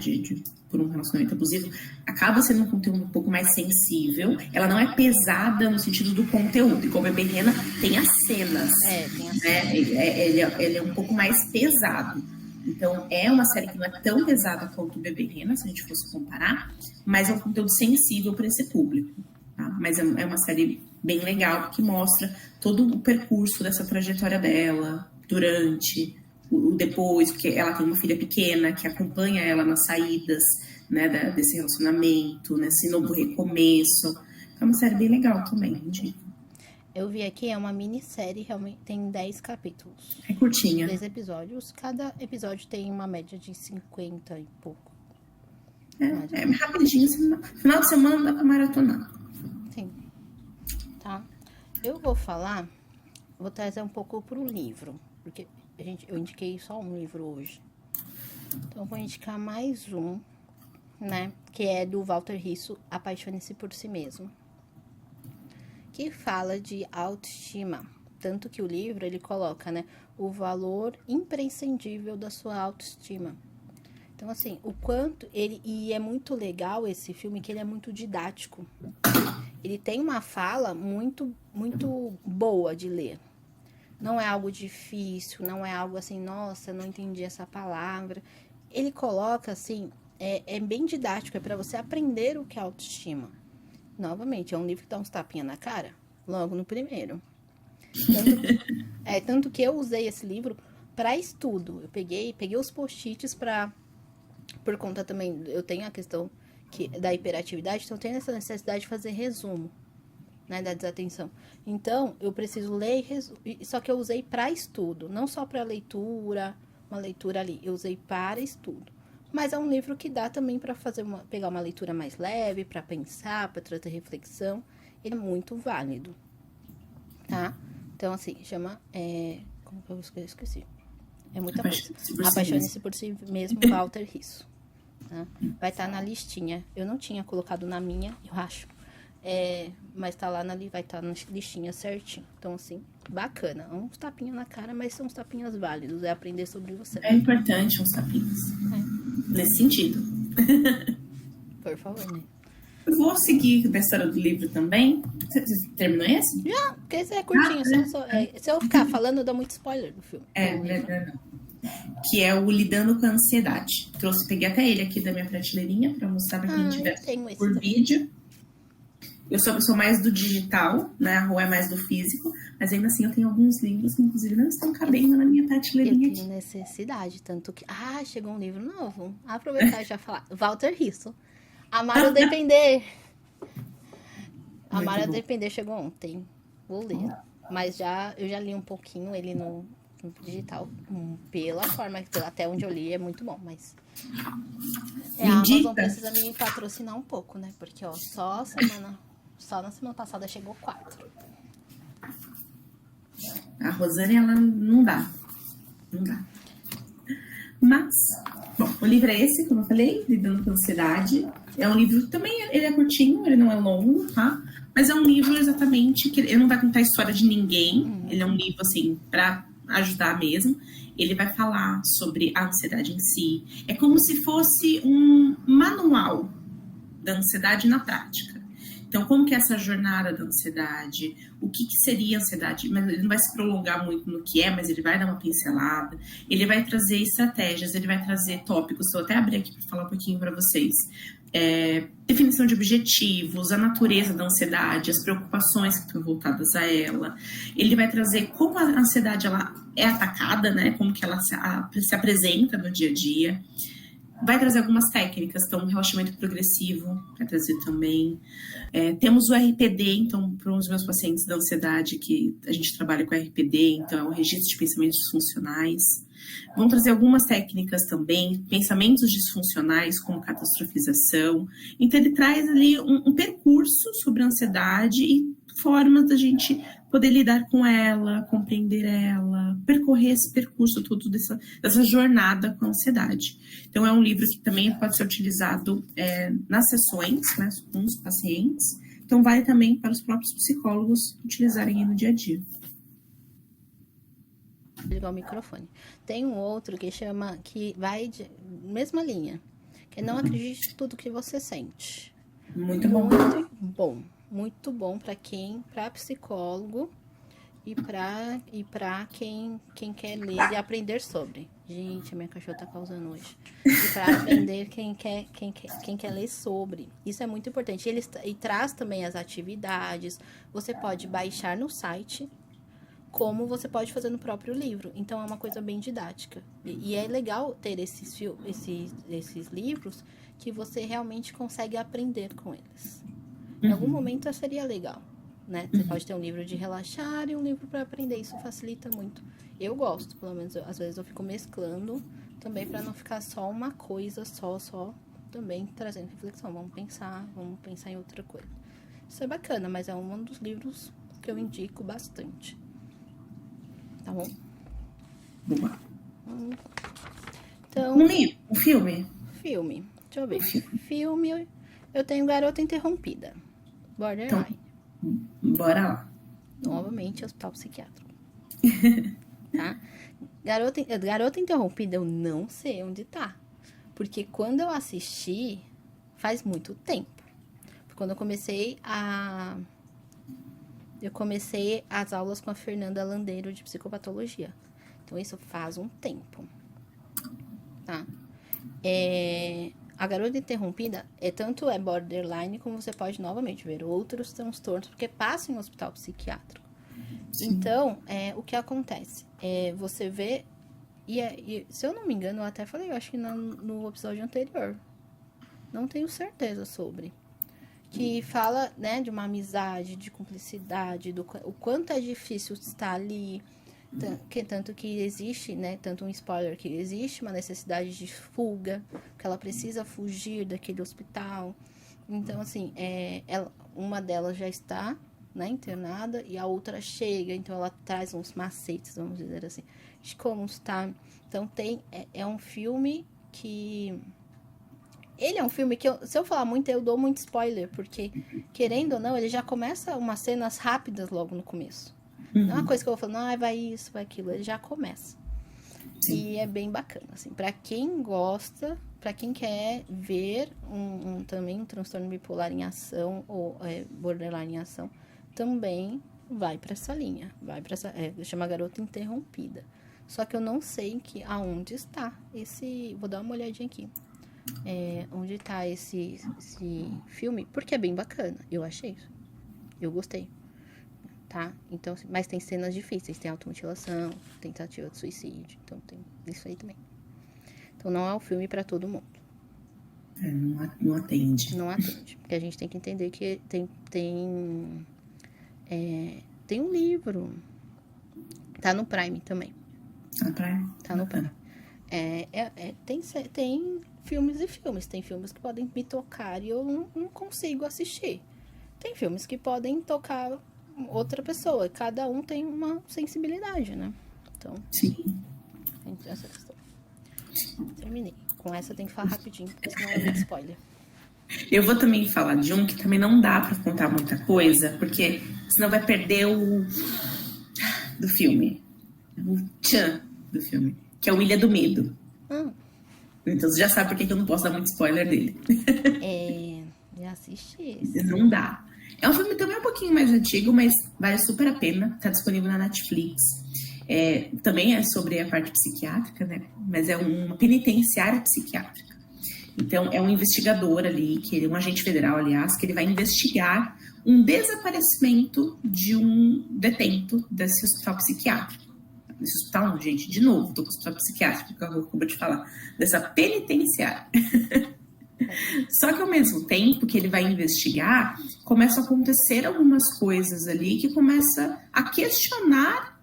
por um relacionamento abusivo, acaba sendo um conteúdo um pouco mais sensível. Ela não é pesada no sentido do conteúdo, e como Bebê Rena tem as cenas. Tem as cenas. Né? Ele é um pouco mais pesado. Então, é uma série que não é tão pesada quanto o Bebê Rena, se a gente fosse comparar, mas é um conteúdo sensível para esse público. Tá? Mas é uma série bem legal, porque mostra todo o percurso dessa trajetória dela, durante, o depois, porque ela tem uma filha pequena que acompanha ela nas saídas, né, desse relacionamento, nesse novo recomeço. É uma série bem legal também, indico. Eu vi aqui, é uma minissérie, realmente tem 10 capítulos. É curtinha. 10 episódios. Cada episódio tem uma média de 50 e pouco. É rapidinho. Final de semana dá pra maratonar. Sim. Tá? Eu vou trazer um pouco pro livro. Porque eu indiquei só um livro hoje. Então, eu vou indicar mais um, né? Que é do Walter Risso, Apaixone-se por Si Mesmo. Que fala de autoestima. Tanto que o livro, ele coloca, né? O valor imprescindível da sua autoestima. Então, assim, o quanto ele... E é muito legal esse filme, que ele é muito didático. Ele tem uma fala muito, muito boa de ler. Não é algo difícil, não é algo assim, nossa, não entendi essa palavra. Ele coloca, assim, é bem didático, é para você aprender o que é autoestima. Novamente, é um livro que dá uns tapinha na cara, logo no primeiro. Tanto que eu usei esse livro para estudo. Eu peguei os post-its por conta também, eu tenho a questão da hiperatividade, então eu tenho essa necessidade de fazer resumo, né, da desatenção. Então, eu preciso ler só que eu usei para estudo, não só para leitura, uma leitura ali, eu usei para estudo. Mas é um livro que dá também para pegar uma leitura mais leve, para pensar, para trazer reflexão. Ele é muito válido, tá? Então, assim, chama... como que eu esqueci? É muita coisa. Apaixone-se por Si Mesmo, Walter Risso. Tá? Vai estar na listinha. Eu não tinha colocado na minha, eu acho. Mas tá lá, vai estar na listinha certinho. Então, assim, bacana. Uns tapinhos na cara, mas são uns tapinhos válidos. É aprender sobre você. É importante uns tapinhos. Nesse sentido. Por favor, né? Eu vou seguir da história do livro também. Você terminou esse? Já, porque esse é curtinho. Se eu ficar falando, eu dou muito spoiler do filme. Verdade. Que é o Lidando com a Ansiedade. Peguei até ele aqui da minha prateleirinha para mostrar para quem tiver por vídeo. Eu sou a pessoa mais do digital, né? A Rua é mais do físico, mas ainda assim eu tenho alguns livros que inclusive não estão cabendo na minha prateleirinha. Eu tenho necessidade, tanto que... chegou um livro novo. Aproveitar e já falar. Walter Risso. Amar ou Depender. Amar ou Depender chegou ontem. Vou ler. Mas eu já li um pouquinho ele no digital. Pela forma, até onde eu li, é muito bom, mas... a Amazon precisa me patrocinar um pouco, né? Porque, só na semana passada chegou 4. A Rosane, ela não dá. Não dá. Mas, bom, o livro é esse, como eu falei, Lidando com a Ansiedade. É um livro também, ele é curtinho, ele não é longo, tá? Mas é um livro exatamente que ele não vai contar a história de ninguém. Ele é um livro, assim, pra ajudar mesmo. Ele vai falar sobre a ansiedade em si. É como se fosse um manual da ansiedade na prática. Então, como que é essa jornada da ansiedade? O que seria ansiedade? Mas ele não vai se prolongar muito no que é, mas ele vai dar uma pincelada. Ele vai trazer estratégias, ele vai trazer tópicos. Eu até abri aqui para falar um pouquinho para vocês. Definição de objetivos, a natureza da ansiedade, as preocupações que estão voltadas a ela. Ele vai trazer como a ansiedade ela é atacada, né? Como que ela se apresenta no dia a dia. Vai trazer algumas técnicas, então, relaxamento progressivo, vai trazer também. Temos o RPD, então, para os meus pacientes da ansiedade, que a gente trabalha com RPD, então é o registro de pensamentos disfuncionais. Vão trazer algumas técnicas também, pensamentos disfuncionais, como catastrofização. Então, ele traz ali um percurso sobre a ansiedade e formas da gente poder lidar com ela, compreender ela, percorrer esse percurso todo dessa jornada com a ansiedade. Então, é um livro que também pode ser utilizado nas sessões, né, com os pacientes. Então, vale também para os próprios psicólogos utilizarem aí no dia a dia. Ligar o microfone. Tem um outro que vai de mesma linha, que não acredite em tudo que você sente. Muito bom. Muito bom para psicólogo e para quem quer ler e aprender sobre. Gente, a minha cachorra tá causando hoje. E para aprender quem quer ler sobre. Isso é muito importante. E traz também as atividades. Você pode baixar no site, como você pode fazer no próprio livro. Então, é uma coisa bem didática. E é legal ter esses livros que você realmente consegue aprender com eles. Em algum momento, seria legal, né? Você pode ter um livro de relaxar e um livro para aprender. Isso facilita muito. Eu gosto, pelo menos. Às vezes, eu fico mesclando também para não ficar só uma coisa, só também trazendo reflexão. Vamos pensar em outra coisa. Isso é bacana, mas é um dos livros que eu indico bastante. Tá bom? Boa. Então, Um livro, um filme? Filme. Deixa eu ver. Filme, eu tenho Garota Interrompida. Borderline. Então, bora lá. Novamente, Hospital Psiquiátrico. Tá? Garota Interrompida, eu não sei onde tá. Porque quando eu assisti, faz muito tempo. Quando eu comecei as aulas com a Fernanda Landeiro de psicopatologia. Então, isso faz um tempo. Tá? A Garota Interrompida tanto é borderline, como você pode novamente ver outros transtornos, porque passa em um hospital psiquiátrico. Sim. Então, o que acontece? Você vê, e se eu não me engano, eu até falei, eu acho que no episódio anterior. Não tenho certeza sobre. Que fala, né, de uma amizade, de cumplicidade, o quanto é difícil estar ali, tanto que existe, né, tanto um spoiler, que existe uma necessidade de fuga, que ela precisa fugir daquele hospital. Então, assim, uma delas já está, né, internada, e a outra chega, então ela traz uns macetes, vamos dizer assim, de como está. Então, é um filme que... Ele é um filme que, se eu falar muito, eu dou muito spoiler, porque, querendo ou não, ele já começa umas cenas rápidas logo no começo. Não é uma coisa que eu vou falando, vai isso, vai aquilo, ele já começa. Sim. E é bem bacana, assim, pra quem gosta, pra quem quer ver também um transtorno bipolar em ação, ou borderline em ação, também vai pra essa linha, chama Garota Interrompida. Só que eu não sei aonde está vou dar uma olhadinha aqui. Onde tá esse filme, porque é bem bacana, eu achei isso, eu gostei, tá? Então, mas tem cenas difíceis, tem automutilação, tentativa de suicídio, então tem isso aí também. Então não é um filme pra todo mundo. Não atende. Não atende, porque a gente tem que entender que tem um livro, tá no Prime também. Tá no Prime. Tem filmes e filmes. Tem filmes que podem me tocar e eu não consigo assistir. Tem filmes que podem tocar outra pessoa. Cada um tem uma sensibilidade, né? Então, sim. Essa questão. Terminei. Com essa eu tenho que falar rapidinho, porque senão é muito spoiler. Eu vou também falar de um que também não dá pra contar muita coisa, porque senão vai perder do filme. O tchan do filme. Que é o Ilha do Medo. Então você já sabe por que eu não posso dar muito spoiler dele. Já assisti esse. Não dá. É um filme também um pouquinho mais antigo, mas vale super a pena. Tá disponível na Netflix. Também é sobre a parte psiquiátrica, né? Mas é uma penitenciária psiquiátrica. Então é um investigador ali, que ele é um agente federal, aliás, que ele vai investigar um desaparecimento de um detento desse hospital psiquiátrico. Desse hospital, não, gente, de novo, tô com o hospital psiquiátrico, que eu acabo de falar, dessa penitenciária. Só que ao mesmo tempo que ele vai investigar, começa a acontecer algumas coisas ali que começa a questionar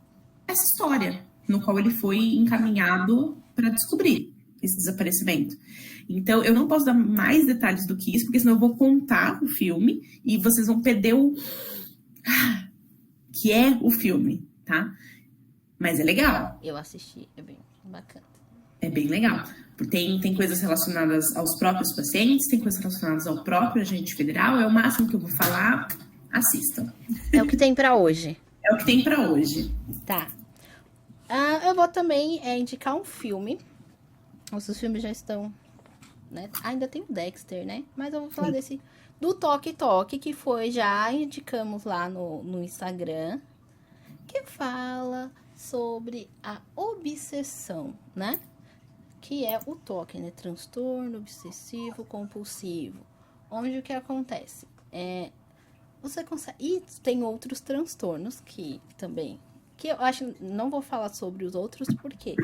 essa história, no qual ele foi encaminhado para descobrir esse desaparecimento. Então, eu não posso dar mais detalhes do que isso, porque senão eu vou contar o filme e vocês vão perder que é o filme, tá? Mas é legal. Eu assisti, é bem bacana. É bem legal. Tem coisas relacionadas aos próprios pacientes, tem coisas relacionadas ao próprio agente federal. É o máximo que eu vou falar. Assistam. É o que tem pra hoje. É o que tem pra hoje. Tá. Eu vou também indicar um filme. Os filmes já estão... né? Ainda tem o Dexter, né? Mas eu vou falar desse... do Toque Toque, que já indicamos lá no Instagram. Que fala sobre a obsessão, né? que é o TOC, né? Transtorno obsessivo compulsivo. Onde o que acontece? Você consegue... E tem outros transtornos que também... Que eu acho... Não vou falar sobre os outros, porque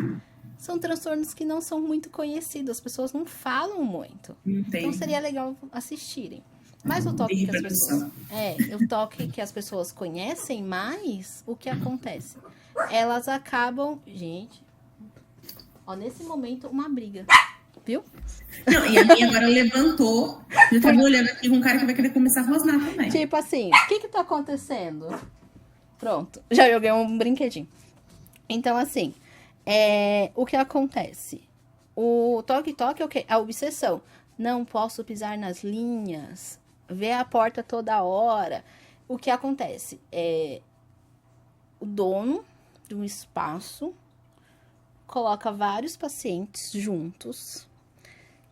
são transtornos que não são muito conhecidos. As pessoas não falam muito. Entendi. Então seria legal assistirem. Mas o toque que as pessoas... o toque que as pessoas conhecem mais, o que acontece? Elas acabam... Gente... Ó, nesse momento, uma briga. Viu? Não, e a minha agora levantou. Eu tava olhando aqui com um cara que vai querer começar a rosnar também. Tipo assim, o que tá acontecendo? Pronto, já joguei um brinquedinho. Então, assim, o que acontece? O toque-toque é o quê? A obsessão. Não posso pisar nas linhas, ver a porta toda hora. O que acontece? O dono de um espaço coloca vários pacientes juntos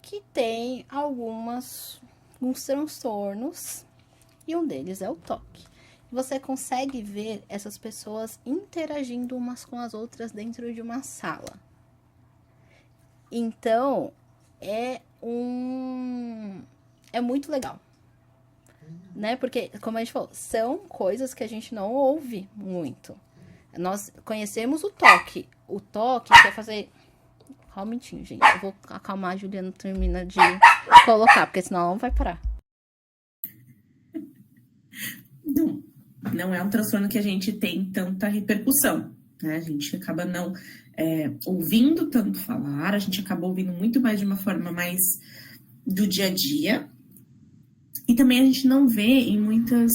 que tem alguns transtornos e um deles é o toque. Você consegue ver essas pessoas interagindo umas com as outras dentro de uma sala. Então, é muito legal, né? Porque, como a gente falou, são coisas que a gente não ouve muito. Nós conhecemos o toque. O toque quer fazer... Só um minutinho, gente. Eu vou acalmar, a Juliana termina de colocar, porque senão ela não vai parar. Não é um transtorno que a gente tem tanta repercussão, né? A gente acaba não ouvindo tanto falar, a gente acaba ouvindo muito mais de uma forma mais do dia a dia. E também a gente não vê em muitas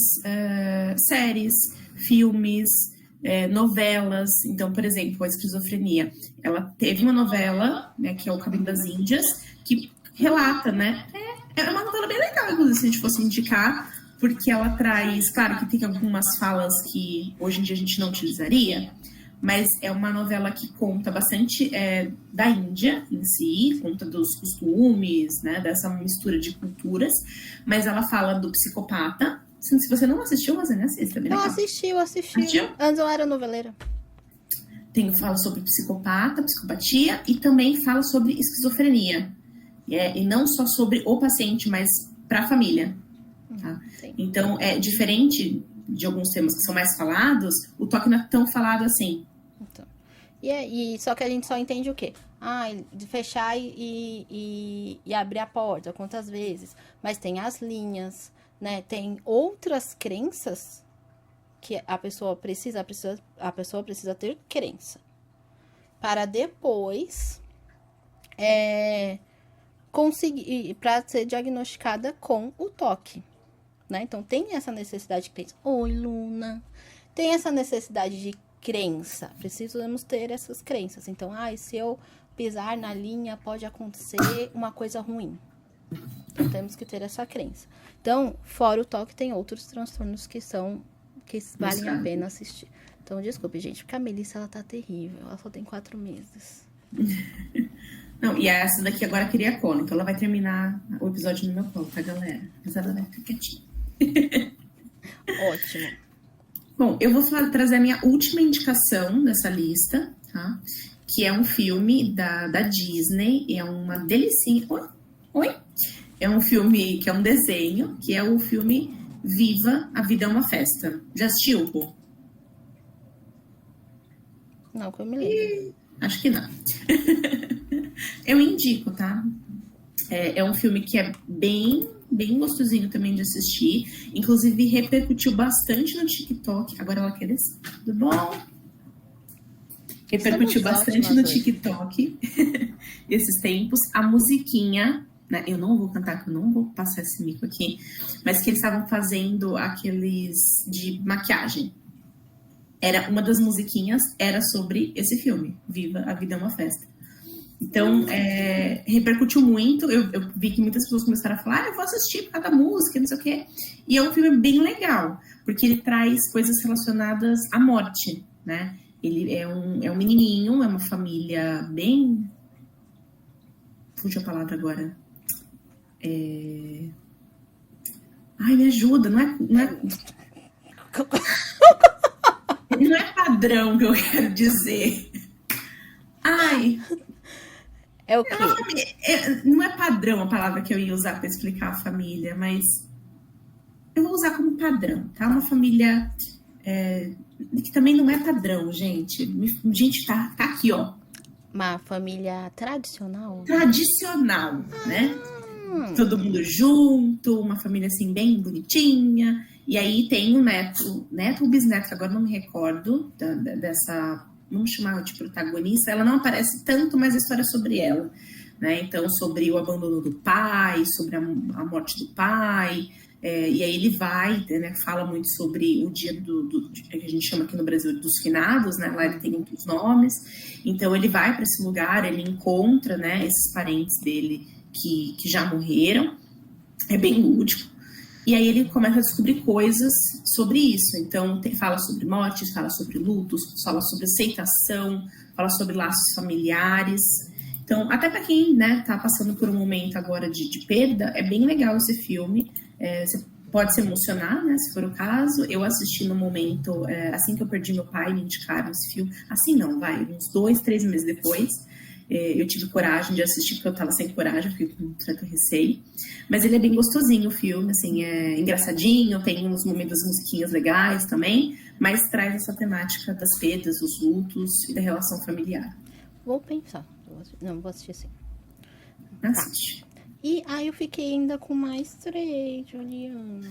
séries, filmes, novelas. Então, por exemplo, a esquizofrenia. Ela teve uma novela, né, que é O Caminho das Índias, que relata, né? É uma novela bem legal, inclusive, se a gente fosse indicar, porque ela traz... Claro que tem algumas falas que hoje em dia a gente não utilizaria, mas é uma novela que conta bastante da Índia em si, conta dos costumes, né, dessa mistura de culturas, mas ela fala do psicopata. Se você não assistiu, você nem assista. Eu assisti. Assistiu? Antes eu era noveleira. Fala sobre psicopata, psicopatia, e também fala sobre esquizofrenia. E não só sobre o paciente, mas para a família. Tá? Então, é diferente de alguns temas que são mais falados, o toque não é tão falado assim. Então, só que a gente só entende o quê? De fechar e abrir a porta, quantas vezes. Mas tem as linhas, né? Tem outras crenças que a pessoa precisa ter crença para depois conseguir, para ser diagnosticada com o toque, né? Então tem essa necessidade de crença. Oi, Luna. Tem essa necessidade de crença. Precisamos ter essas crenças. Então, se eu pisar na linha, pode acontecer uma coisa ruim. Então, temos que ter essa crença. Então, fora o toque, tem outros transtornos que valem a pena assistir. Então, desculpe, gente, porque a Melissa, ela tá terrível. Ela só tem 4 meses. Não, e essa daqui agora queria colo. Então, ela vai terminar o episódio no meu colo, tá, galera? Mas ela vai ficar quietinha. Ótimo. Bom, eu vou trazer a minha última indicação dessa lista, tá? Que é um filme da Disney. É uma delicinha. Oi? É um filme que é um desenho, que é o filme Viva, a Vida é uma Festa. Já assistiu, pô? Não, que eu me lembro. Acho que não. Eu indico, tá? É um filme que é bem gostosinho também de assistir. Inclusive, repercutiu bastante no TikTok. Agora ela quer descer. Tudo bom? Repercutiu bastante no TikTok esses tempos. A musiquinha... Eu não vou cantar, que eu não vou passar esse mico aqui, mas que eles estavam fazendo aqueles de maquiagem. Uma das musiquinhas era sobre esse filme, Viva, a Vida é uma Festa. Então, repercutiu muito. Eu vi que muitas pessoas começaram a falar, eu vou assistir por causa da música, não sei o quê. E é um filme bem legal, porque ele traz coisas relacionadas à morte, né? Ele é um menininho, é uma família bem... Fugiu a palavra agora. Ai, me ajuda, não é padrão que eu quero dizer. Ai. É o quê? Não é padrão a palavra que eu ia usar para explicar a família, mas eu vou usar como padrão, tá? Uma família que também não é padrão, gente. Gente, tá aqui, ó. Uma família tradicional? Tradicional, né? Todo mundo junto, uma família assim bem bonitinha. E aí tem um neto ou bisneto, agora não me recordo dessa, vamos chamar de protagonista. Ela não aparece tanto, mas a história é sobre ela, né? Então, sobre o abandono do pai, sobre a morte do pai. E aí ele vai, né, fala muito sobre o dia que a gente chama aqui no Brasil dos finados, né? Lá ele tem muitos nomes. Então ele vai para esse lugar, ele encontra, né, esses parentes dele que já morreram. É bem lúdico. E aí ele começa a descobrir coisas sobre isso. Então fala sobre mortes, fala sobre lutos, fala sobre aceitação, fala sobre laços familiares. Então, até para quem, né, tá passando por um momento agora de perda, é bem legal esse filme. Você pode se emocionar, né, se for o caso. Eu assisti no momento, assim que eu perdi meu pai, me indicaram esse filme. Assim não, uns 2, 3 meses depois. Eu tive coragem de assistir, porque eu tava sem coragem, fiquei com um certo receio. Mas ele é bem gostosinho, o filme, assim, é engraçadinho, tem uns momentos, musiquinhas legais também, mas traz essa temática das perdas, dos lutos e da relação familiar. Vou pensar. Não, vou assistir sim. Assiste. Tá. E aí eu fiquei ainda com mais 3, Juliana.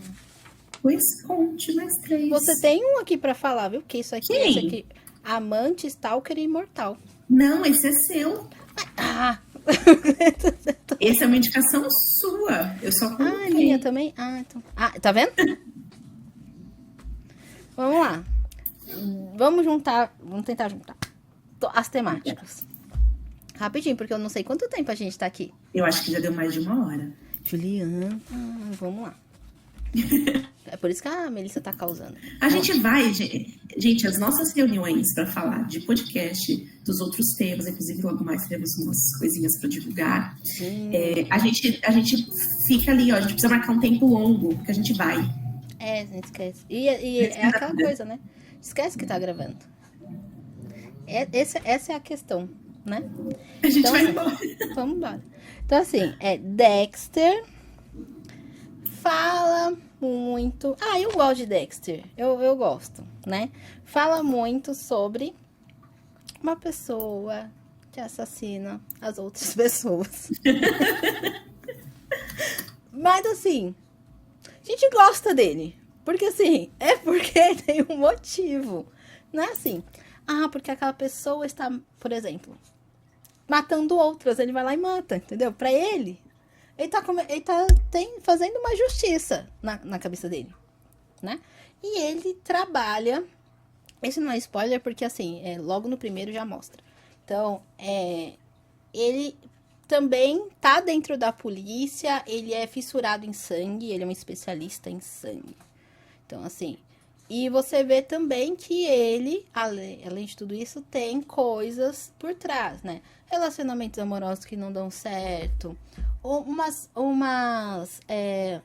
Pois conte mais 3. Você tem um aqui pra falar, viu? Que isso aqui, Quem? esse aqui. Amante, Stalker e Imortal. Não, esse é seu. Ah! Essa é uma indicação sua. Eu só coloquei. Ah, minha também? Ah, então. Ah, tá vendo? Vamos lá. Vamos tentar juntar as temáticas. Rapidinho, porque eu não sei quanto tempo a gente tá aqui. Eu acho que já deu mais de 1 hora. Juliana, vamos lá. É por isso que a Melissa tá causando. A gente vai, gente, as nossas reuniões para falar de podcast, dos outros temas, inclusive logo mais teremos umas coisinhas para divulgar. A gente fica ali, ó, a gente precisa marcar um tempo longo, que a gente vai. A gente esquece. E é aquela coisa, né? Esquece que tá gravando. Essa é a questão, né? A gente então, vai assim, embora. Vamos embora. Então, assim, Dexter fala muito... Ah, eu gosto de Dexter. Eu gosto, né? Fala muito sobre uma pessoa que assassina as outras pessoas. Mas, assim, a gente gosta dele. Porque, assim, porque tem um motivo. Não é assim, porque aquela pessoa está, por exemplo, matando outras. Ele vai lá e mata, entendeu? Pra ele tá fazendo uma justiça na cabeça dele, né? E ele trabalha... Esse não é spoiler, porque, assim, logo no primeiro já mostra. Então, ele também tá dentro da polícia, ele é fissurado em sangue, ele é um especialista em sangue. Então, assim... E você vê também que ele, além de tudo isso, tem coisas por trás, né? Relacionamentos amorosos que não dão certo.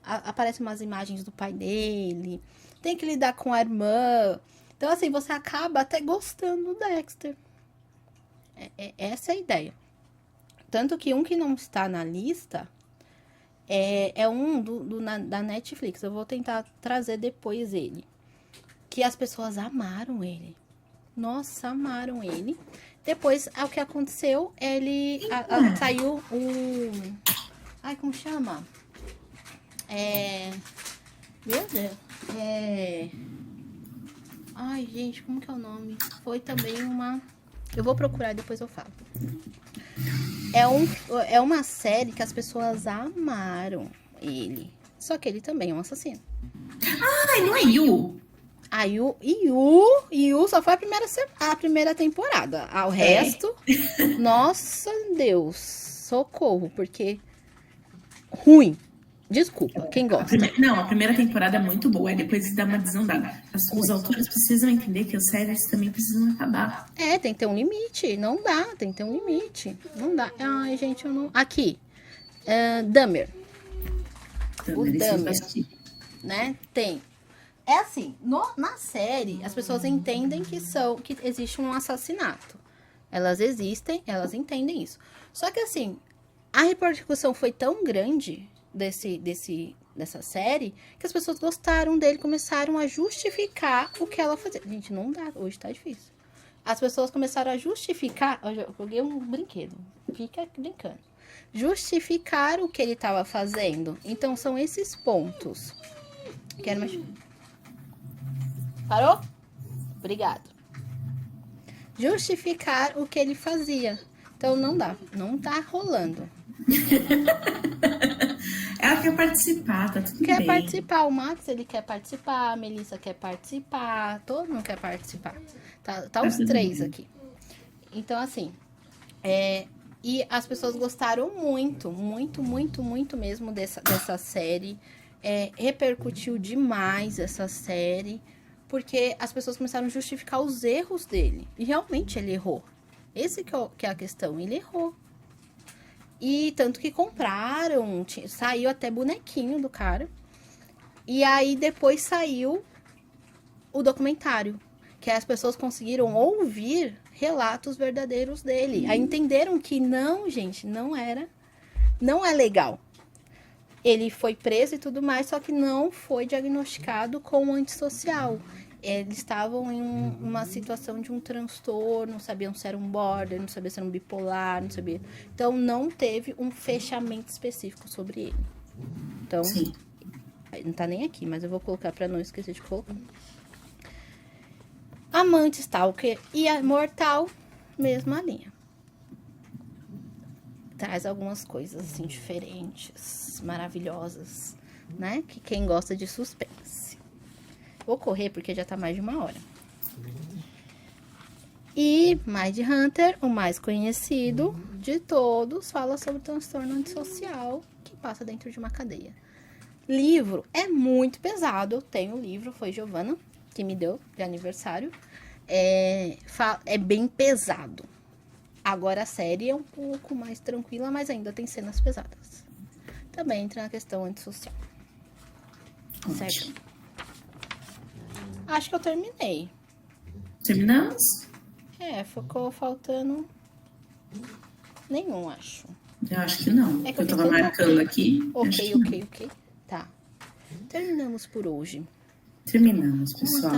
Aparecem umas imagens do pai dele. Tem que lidar com a irmã. Então, assim, você acaba até gostando do Dexter. Essa é a ideia. Tanto que um que não está na lista é um da Netflix. Eu vou tentar trazer depois ele. Que as pessoas amaram ele. Nossa, amaram ele. Depois, o que aconteceu, ele saiu um... Ai, como chama? Meu Deus. Ai, gente, como que é o nome? Foi também uma... Eu vou procurar e depois eu falo. É uma série que as pessoas amaram ele. Só que ele também é um assassino. Não é You? Yu só foi a primeira temporada. O resto, nossa Deus, socorro, porque ruim. Desculpa, quem gosta. A primeira temporada é muito boa, e depois dá uma desandada. Os autores precisam entender que as séries também precisam acabar. Tem que ter um limite. Não dá, tem que ter um limite. Não dá. Ai, gente, eu não... Aqui, Dahmer. O Dahmer, né? Tem... É assim, na série, as pessoas entendem que existe um assassinato. Elas existem, elas entendem isso. Só que assim, a repercussão foi tão grande dessa série que as pessoas gostaram dele, começaram a justificar o que ela fazia. Gente, não dá, hoje tá difícil. As pessoas começaram a justificar. Eu joguei um brinquedo, fica brincando. Justificar o que ele estava fazendo. Então, são esses pontos. Quero mais. Parou? Obrigado. Justificar o que ele fazia. Então, não dá. Não tá rolando. Ela quer participar, tá tudo bem. Quer participar. O Max, ele quer participar. A Melissa quer participar. Todo mundo quer participar. Tá os três aqui. Então, assim... E as pessoas gostaram muito, muito, muito, muito mesmo dessa série. Repercutiu demais essa série, porque as pessoas começaram a justificar os erros dele. E realmente ele errou. Esse que é a questão, ele errou. E tanto que compraram, saiu até bonequinho do cara. E aí depois saiu o documentário, que as pessoas conseguiram ouvir relatos verdadeiros dele. Aí entenderam que não, gente, não é legal. Ele foi preso e tudo mais, só que não foi diagnosticado como antissocial. Eles estavam em uma situação de um transtorno, não sabiam se era um border, não sabiam se era um bipolar, não sabia. Então, não teve um fechamento específico sobre ele. Então, sim. Não tá nem aqui, mas eu vou colocar para não esquecer de colocar. Amante, Stalker e a Mortal, mesma linha. Traz algumas coisas assim diferentes, maravilhosas, né? Que quem gosta de suspense. Vou correr porque já tá mais de 1 hora. E Mindhunter, o mais conhecido de todos, fala sobre transtorno antissocial que passa dentro de uma cadeia. Livro é muito pesado. Eu tenho o livro, foi Giovana que me deu de aniversário. É bem pesado. Agora a série é um pouco mais tranquila, mas ainda tem cenas pesadas. Também entra na questão antissocial. Certo? Acho que eu terminei. Terminamos? Ficou faltando nenhum, acho. Eu acho que não. Que eu tava marcando aqui. Ok. Tá. Terminamos por hoje. Terminamos, pessoal.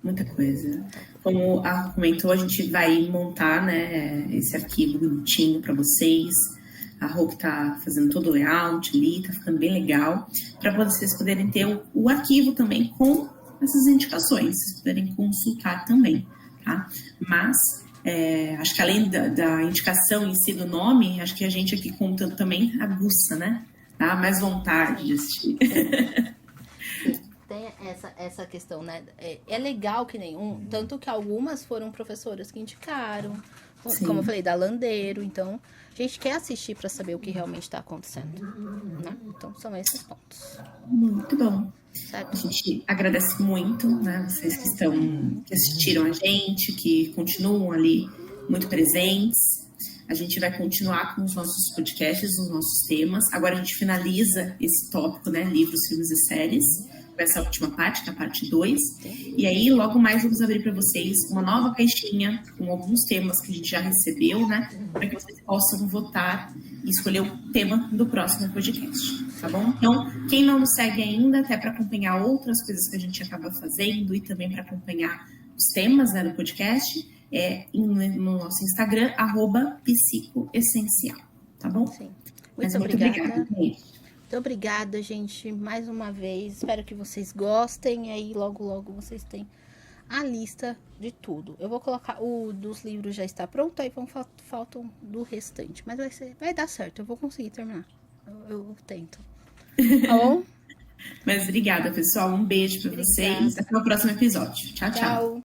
Muita coisa. Como a comentou, a gente vai montar, né, esse arquivo bonitinho para vocês. A Rô que tá fazendo todo o layout ali, tá ficando bem legal. Para vocês poderem ter o arquivo também com essas indicações. Vocês poderem consultar também, tá? Mas, acho que além da indicação em si do nome, acho que a gente aqui conta também aguça, né? Dá mais vontade de assistir. Tem essa questão, né? É legal que nenhum, tanto que algumas foram professoras que indicaram, sim, como eu falei, da Landeiro. Então, a gente quer assistir para saber o que realmente está acontecendo, né? Então, são esses pontos. Muito bom. Certo? A gente agradece muito, né? Vocês que assistiram a gente, que continuam ali muito presentes. A gente vai continuar com os nossos podcasts, os nossos temas. Agora a gente finaliza esse tópico, né? Livros, filmes e séries. Essa última parte, que é a parte 2. E aí, logo mais, vamos abrir para vocês uma nova caixinha com alguns temas que a gente já recebeu, né? Para que vocês possam votar e escolher o tema do próximo podcast, tá bom? Então, quem não nos segue ainda, até para acompanhar outras coisas que a gente acaba fazendo e também para acompanhar os temas, né, do podcast, no nosso Instagram, @psicoessencial, tá bom? Sim. Muito obrigada. Muito obrigada, gente, mais uma vez. Espero que vocês gostem. E aí, logo, logo, vocês têm a lista de tudo. Eu vou colocar o dos livros, já está pronto. Aí faltam do restante. Mas vai dar certo. Eu vou conseguir terminar. Eu tento. Tá bom? Mas obrigada, pessoal. Um beijo para vocês. Até o próximo episódio. Tchau, tchau.